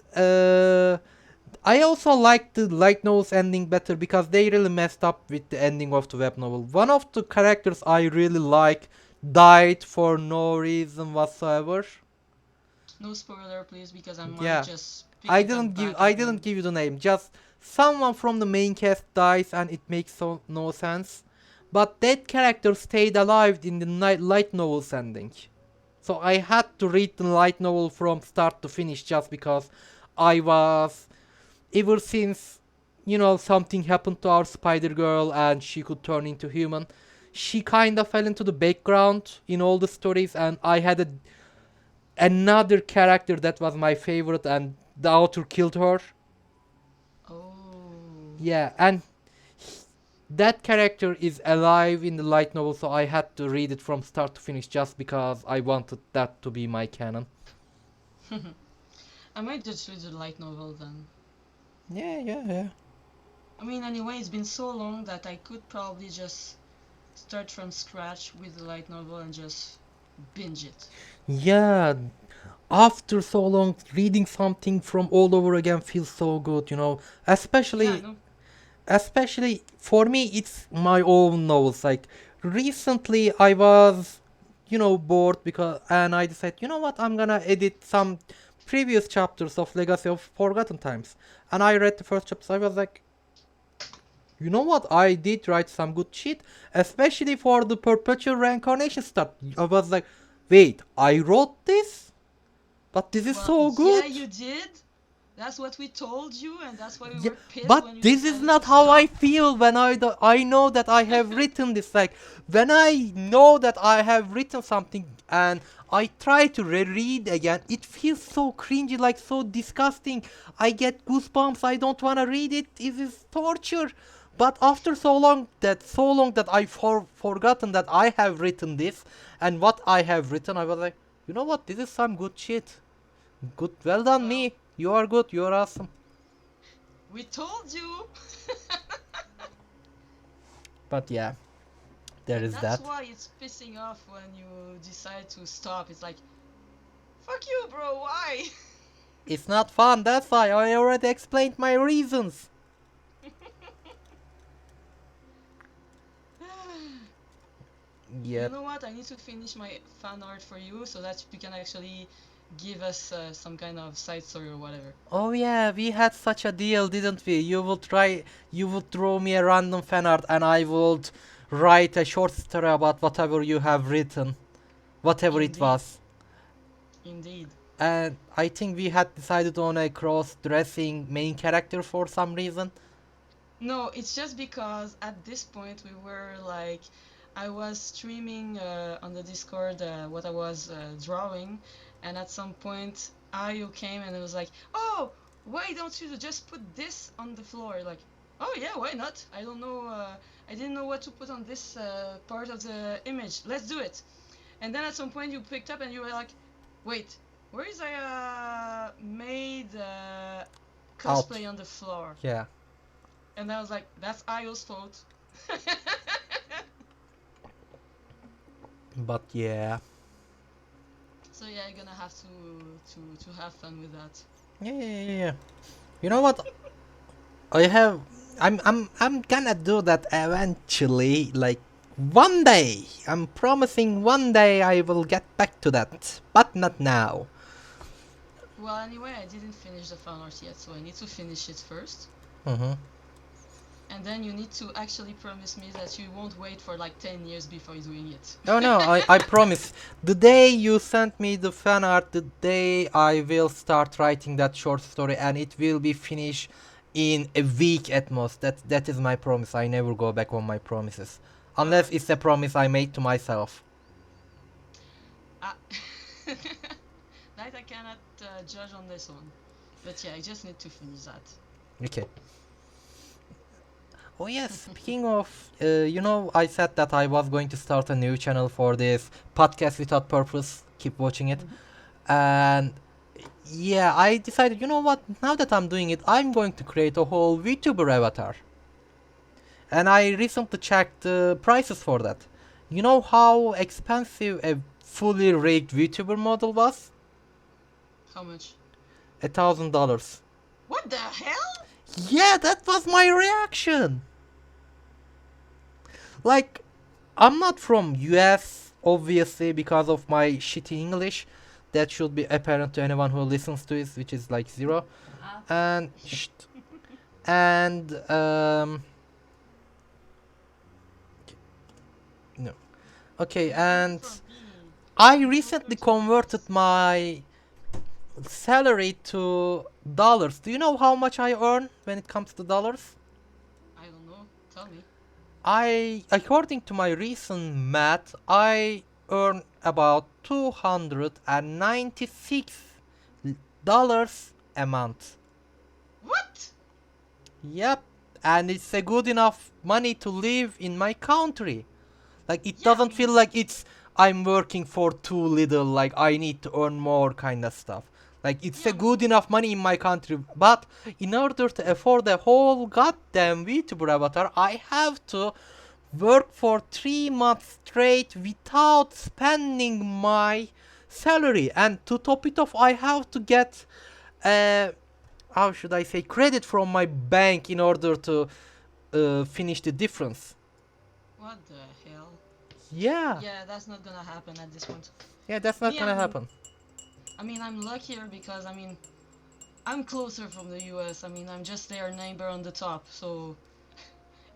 S1: I also like the light novel's ending better because they really messed up with the ending of the web novel. One of the characters I really like died for no reason whatsoever.
S2: No spoiler, please, because I might
S1: Yeah,
S2: just pick it up back
S1: I
S2: up
S1: didn't
S2: and.
S1: give you the name. Just someone from the main cast dies and it makes so no sense. But that character stayed alive in the light novel's ending. So I had to read the light novel from start to finish just because I was ever since something happened to our spider girl and she could turn into human, she kind of fell into the background in all the stories, and I had another character that was my favorite and the author killed her.
S2: Oh.
S1: Yeah, and that character is alive in the light novel, so I had to read it from start to finish just because I wanted that to be my canon.
S2: I might just read the light novel then.
S1: Yeah, yeah, yeah.
S2: I mean, anyway, it's been so long that I could probably just start from scratch with the light novel and just binge it.
S1: Yeah, after so long, reading something from all over again feels so good.
S2: Yeah, I
S1: Especially
S2: know.
S1: especially for me, it's my own novels. Like recently I was bored because and I decided, you know what, I'm gonna edit some previous chapters of Legacy of Forgotten Times, and I read the first chapter. I was like, you know what, I did write some good shit, especially for the perpetual reincarnation stuff. I was like, wait, I wrote this, but this is
S2: Well,
S1: so
S2: yeah,
S1: good.
S2: you did. That's what we told you, and that's why we
S1: Yeah,
S2: were pissed
S1: but
S2: when you
S1: this is
S2: decided
S1: not
S2: to
S1: how I
S2: stop.
S1: feel when I know that I have written this. Like when I know that I have written something and I try to reread again, it feels so cringy, like so disgusting. I get goosebumps. I don't want to read it. It is torture. But after so long that I forgotten that I have written this and what I have written, I was like, you know what? This is some good shit. Good, well done,
S2: Well,
S1: me. You are good. You are awesome.
S2: we told you.
S1: But yeah, there
S2: And
S1: is
S2: that's
S1: that.
S2: why it's pissing off when you decide to stop. It's like, fuck you, bro, why?
S1: It's not fun, that's why I already explained my reasons.
S2: You
S1: Yep.
S2: know what? I need to finish my fan art for you so that you can actually give us some kind of side story or whatever.
S1: Oh yeah, we had such a deal, didn't we? You would draw me a random fan art and I would write a short story about whatever you have written, whatever it
S2: Indeed,
S1: was.
S2: indeed.
S1: And I think we had decided on a cross-dressing main character for some reason.
S2: No, it's just because at this point we were like, I was streaming on the Discord what I was drawing, and at some point Ayo came and it was like, oh, why don't you just put this on the floor? Like, oh yeah, why not? I don't know, I didn't know what to put on this part of the image. Let's do it. And then at some point you picked up and you were like, wait, where is I made
S1: Out.
S2: cosplay on the floor?
S1: Yeah.
S2: And I was like, that's Ayo's fault.
S1: But yeah.
S2: So yeah, you're gonna have to have fun with that.
S1: Yeah, yeah, yeah, yeah. You know what? I have I'm gonna do that eventually. Like one day. I'm promising one day I will get back to that, but not now.
S2: Well, anyway, I didn't finish the fan art yet, so I need to finish it first.
S1: Mm-hmm.
S2: And then you need to actually promise me that you won't wait for like 10 years before doing it.
S1: Oh no, I promise. The day you send me the fan art, the day I will start writing that short story, and it will be finished in a week at most. That is my promise. I never go back on my promises. Unless
S2: Alright.
S1: it's a promise I made to myself.
S2: Ah. That I cannot judge on this one. But yeah, I just need to finish that.
S1: Okay. Oh yes, speaking of, I said that I was going to start a new channel for this podcast without purpose. Keep watching it.
S2: Mhm.
S1: And yeah, I decided, you know what? Now that I'm doing it, I'm going to create a whole VTuber avatar. And I recently checked the prices for that. You know how expensive a fully rigged VTuber model was?
S2: How much?
S1: $1,000.
S2: What the hell?
S1: Yeah, that was my reaction. Like, I'm not from US, obviously, because of my shitty English. That should be apparent to anyone who listens to this, which is like zero. And and no. Okay,
S2: Yeah, even
S1: and
S2: for me,
S1: I
S2: in order
S1: recently
S2: to do
S1: converted
S2: this,
S1: my salary to dollars. Do you know how much I earn when it comes to dollars?
S2: I don't know. Tell me.
S1: According to my recent math, I earn about $296 a month.
S2: What?
S1: Yep, and it's a good enough money to live in my country. Like it
S2: Yeah, I
S1: doesn't feel
S2: mean,
S1: like it's I'm working for too little, like I need to earn more kind of stuff. Like it's
S2: yeah,
S1: a
S2: I mean,
S1: good enough money in my country, but in order to afford a whole goddamn VTuber avatar, I have to work for 3 months straight without spending my salary. And to top it off, I have to get uh, how should I say, credit from my bank in order to finish the difference.
S2: what the hell?
S1: Yeah,
S2: Yeah, that's not gonna happen at this point.
S1: yeah, that's not
S2: Me,
S1: gonna happen.
S2: I mean, I'm luckier because I'm closer from the US. I mean, I'm just their neighbor on the top, so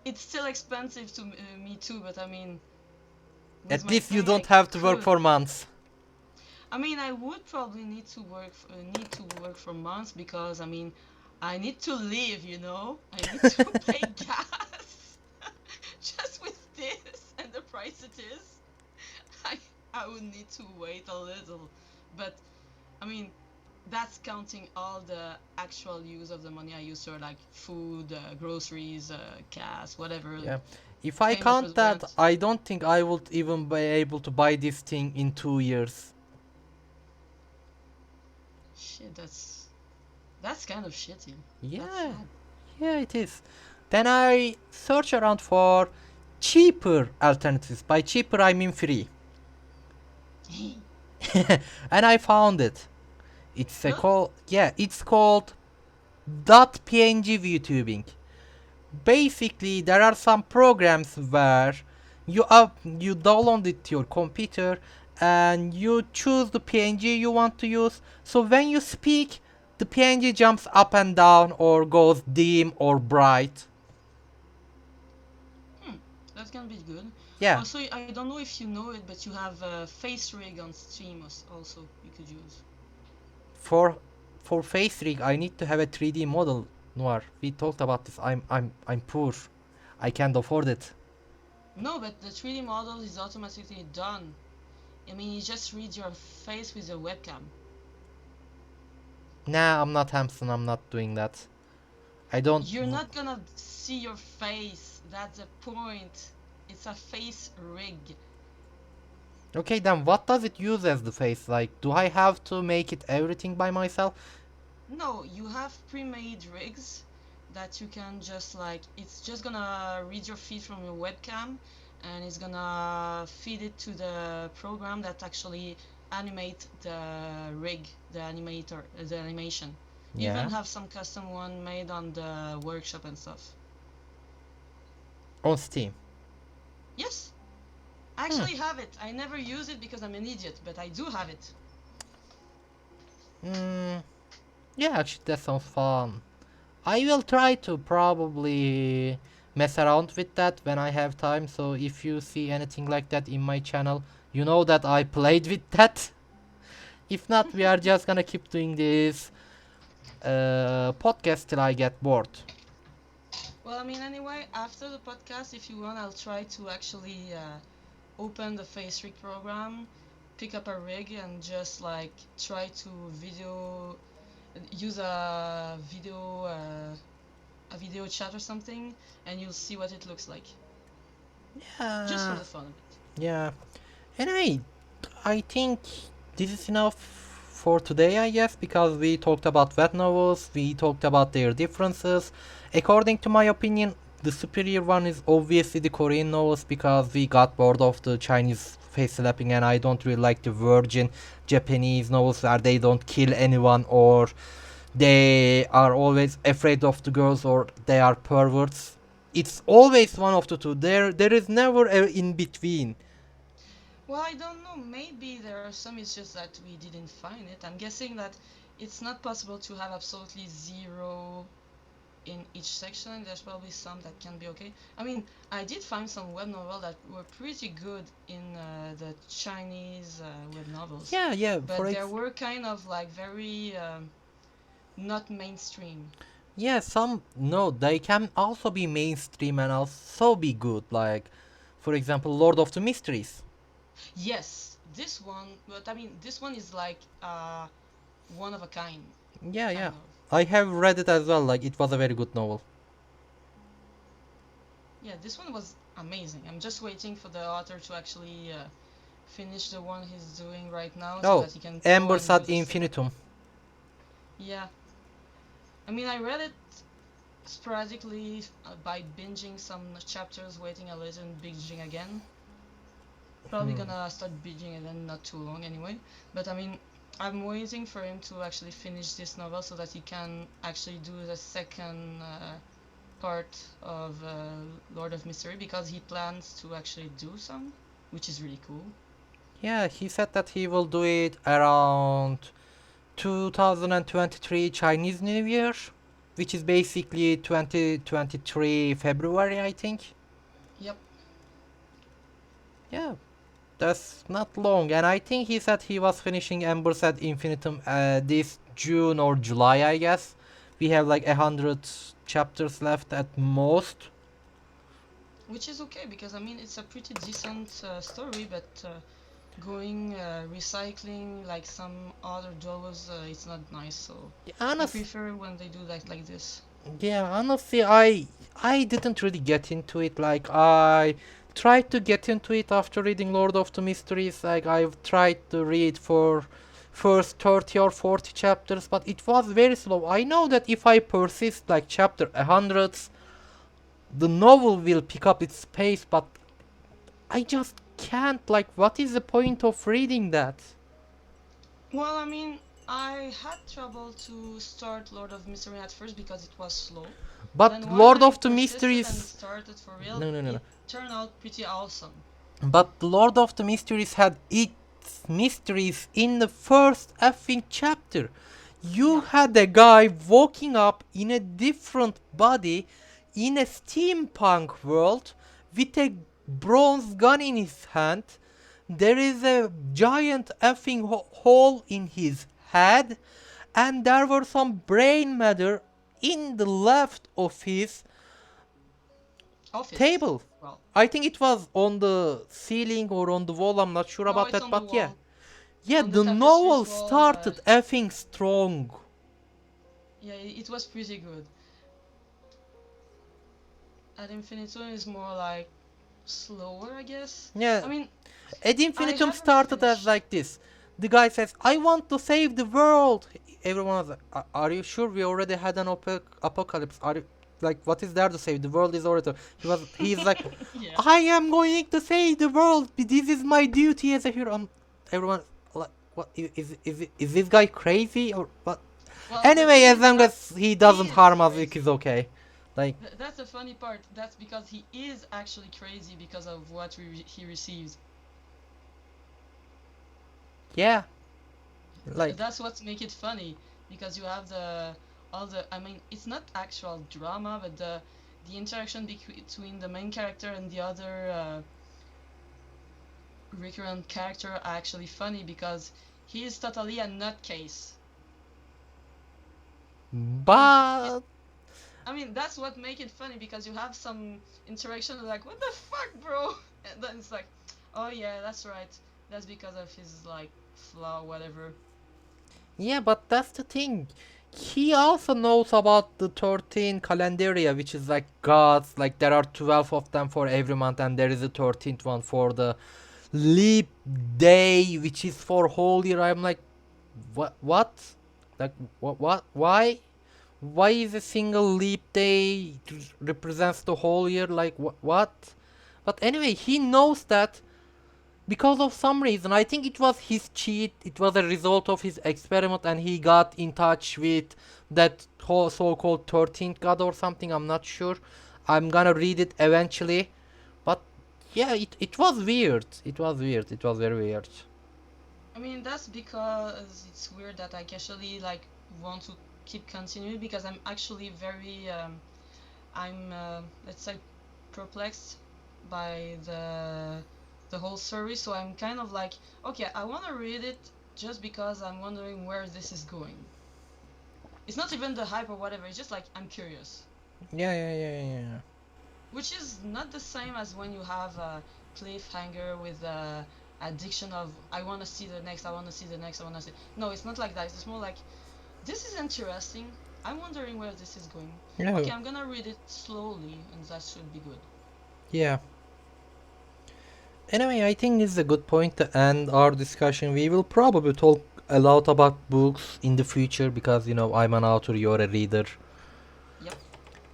S2: it's still expensive to me too. But I mean, with
S1: At
S2: my
S1: least you
S2: pay, I
S1: don't have to work
S2: could.
S1: for months.
S2: I mean, I would probably need to work for months because I mean, I need to live. I need to pay gas. Just with this and the price it is, I I would need to wait a little. But I mean, that's counting all the actual use of the money I use for like food, groceries, gas, whatever,
S1: Yeah. If I
S2: payment for
S1: count
S2: the
S1: that,
S2: rent.
S1: I don't think I would even be able to buy this thing in 2 years.
S2: Shit, that's kind of shitty. That's
S1: Yeah,
S2: sad.
S1: yeah, it is. Then I search around for cheaper alternatives. By cheaper, I mean free. And I found it.
S2: Really?
S1: It's called .png VTubing. Basically, there are some programs where you download it to your computer and you choose the PNG you want to use. So when you speak, the PNG jumps up and down or goes dim or bright.
S2: Hmm, that's gonna be good.
S1: Yeah,
S2: Also, I don't know if you know it, but you have a face rig on Steam also you could use.
S1: for for face rig, I need to have a 3D model. Noir, we talked about this. I'm poor. I can't afford it.
S2: No, but the 3D model is automatically done. I mean, you just read your face with a webcam.
S1: Nah, I'm not Hamson. I'm not doing that. I don't.
S2: You're not gonna see your face. That's the point. It's a face rig.
S1: Okay, then what does it use as the face? Like, do I have to make it everything by myself?
S2: No, you have pre-made rigs that you can just like, it's just gonna read your feed from your webcam and it's gonna feed it to the program that actually animate the rig, the animation. You even
S1: Yeah.
S2: have some custom one made on the workshop and stuff.
S1: On Steam.
S2: Yes, I
S1: Hmm.
S2: actually have it. I never use it because I'm an idiot, but I do have it.
S1: Mm, yeah, actually, that sounds fun. I will try to probably mess around with that when I have time. So if you see anything like that in my channel, you know that I played with that. If not, we are just gonna keep doing this podcast till I get bored.
S2: Well, I mean, anyway, after the podcast, if you want, I'll try to actually open the FaceRig program, pick up a rig, and just like try to use a video chat or something, and you'll see what it looks like, just for
S1: Yeah,
S2: the fun of it.
S1: yeah. Anyway, I think this is enough for today, I guess, because we talked about web novels, we talked about their differences. According to my opinion, the superior one is obviously the Korean novels because we got bored of the Chinese face slapping, and I don't really like the virgin Japanese novels where they don't kill anyone or they are always afraid of the girls or they are perverts. It's always one of the two. There is never a in between.
S2: Well, I don't know. Maybe there are some. It's just that we didn't find it. I'm guessing that it's not possible to have absolutely zero in each section. There's probably some that can be okay. I mean, I did find some web novel that were pretty good in the Chinese web novels,
S1: Yeah, yeah.
S2: but there were kind of like very not mainstream.
S1: Yeah, some no, they can also be mainstream and also be good. Like, for example, Lord of the Mysteries.
S2: Yes, this one, but I mean, this one is like one of a
S1: Yeah, yeah.
S2: kind of.
S1: I have read it as well. Like, it was a very good novel.
S2: Yeah, this one was amazing. I'm just waiting for the author to actually finish the one he's doing right now so
S1: Oh,
S2: that he can go
S1: Embers
S2: and do
S1: ad
S2: the second
S1: Infinitum.
S2: one. Yeah, I mean, I read it sporadically by binging some chapters, waiting a little, and binging again. Probably
S1: Hmm.
S2: gonna start binging again, not too long anyway. But I mean, I'm waiting for him to actually finish this novel so that he can actually do the second part of Lord of Mystery because he plans to actually do some, which is really cool.
S1: Yeah, he said that he will do it around 2023 Chinese New Year, which is basically 2023 February, I think.
S2: Yep.
S1: Yeah, that's not long. And I think he said he was finishing Embers at Infinitum this June or July, I guess. We have like 100 chapters left at most.
S2: Which is okay because I mean it's a pretty decent story, but going recycling like some other JOWs, it's not nice. So I
S1: Honest,
S2: prefer when they do that like this.
S1: yeah, honestly, I didn't really get into it. Like I tried to get into it after reading Lord of the Mysteries. Like I've tried to read for first 30 or 40 chapters, but it was very slow. I know that if I persist like chapter 100, the novel will pick up its pace, but I just can't. Like, what is the point of reading that?
S2: Well, I mean, I had trouble to start Lord of Mystery at first because it was slow.
S1: But
S2: Then when
S1: Lord
S2: I
S1: of the
S2: persisted and
S1: Mysteries.
S2: started for real,
S1: No, no, no, no.
S2: it turned out pretty awesome.
S1: But the Lord of the Mysteries had its mysteries in the first effing chapter. You
S2: Yeah,
S1: had a guy walking up in a different body in a steampunk world with a bronze gun in his hand. There is a giant effing hole in his head, and there were some brain matter in the left of his
S2: office.
S1: table.
S2: Well,
S1: I think it was on the ceiling or on the wall. I'm not sure
S2: no,
S1: about
S2: it's
S1: that,
S2: on the
S1: but yeah.
S2: wall,
S1: Yeah,
S2: on the
S1: the
S2: tapestries
S1: novel
S2: wall.
S1: started effing strong.
S2: Yeah, it was pretty good. Ad Infinitum is more like slower, I guess.
S1: Yeah,
S2: I mean,
S1: Ad
S2: I
S1: Infinitum
S2: haven't
S1: started as
S2: finished.
S1: like this. The guy says, I want to save the world. Everyone was like, Are you sure we already had an apocalypse? Are you like, what is there to save? The world is already. He's like,
S2: Yeah.
S1: I am going to save the world. This is my duty as a hero. Everyone, like, what is this guy crazy or what?
S2: Well, the
S1: Anyway,
S2: thing
S1: as
S2: is
S1: long
S2: that
S1: as he
S2: he
S1: doesn't
S2: is
S1: harm us, it is
S2: crazy.
S1: okay. Like,
S2: That's the funny part. That's because he is actually crazy because of what he receives.
S1: yeah, like,
S2: That's what make it funny because you have the all the. I mean, it's not actual drama, but the interaction between the main character and the other recurrent character are actually funny because he is totally a nutcase. I mean,
S1: but
S2: that's what make it funny because you have some interaction like, what the fuck, bro? And then it's like, oh yeah, that's right. That's because of his like flaw, whatever.
S1: yeah, but that's the thing. He also knows about the 13 calendaria, which is like gods. Like there are 12 of them for every month, and there is a 13th one for the leap day, which is for whole year. I'm like, what? What? Like, what? What? Why? Why is a single leap day represents the whole year? Like, what? But anyway, he knows that because of some reason. I think it was his cheat. It was a result of his experiment, and he got in touch with that whole so-called 13th god or something. I'm not sure. I'm gonna read it eventually. But yeah, it was weird. It was weird. It was very weird.
S2: I mean, that's because it's weird that I actually like want to keep continuing because I'm actually very I'm let's say perplexed by the whole story. So I'm kind of like, okay, I want to read it just because I'm wondering where this is going. It's not even the hype or whatever. It's just like I'm curious,
S1: Yeah, yeah, yeah, yeah, yeah.
S2: which is not the same as when you have a cliffhanger with a addiction of I want to see the next, I want to see the next, I want to see. No, it's not like that. It's more like this is interesting. I'm wondering where this is going.
S1: Yeah,
S2: Okay, I'm gonna read it slowly, and that should be good.
S1: yeah. Anyway, I think this is a good point to end our discussion. We will probably talk a lot about books in the future because I'm an author, you're a reader.
S2: Yep,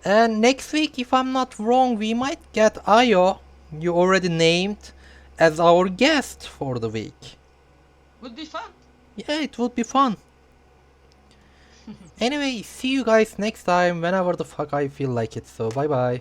S1: And next week, if I'm not wrong, we might get Ayo, you already named, as our guest for the week.
S2: would be fun.
S1: Yeah, it would be fun. Anyway, see you guys next time whenever the fuck I feel like it. So, bye bye.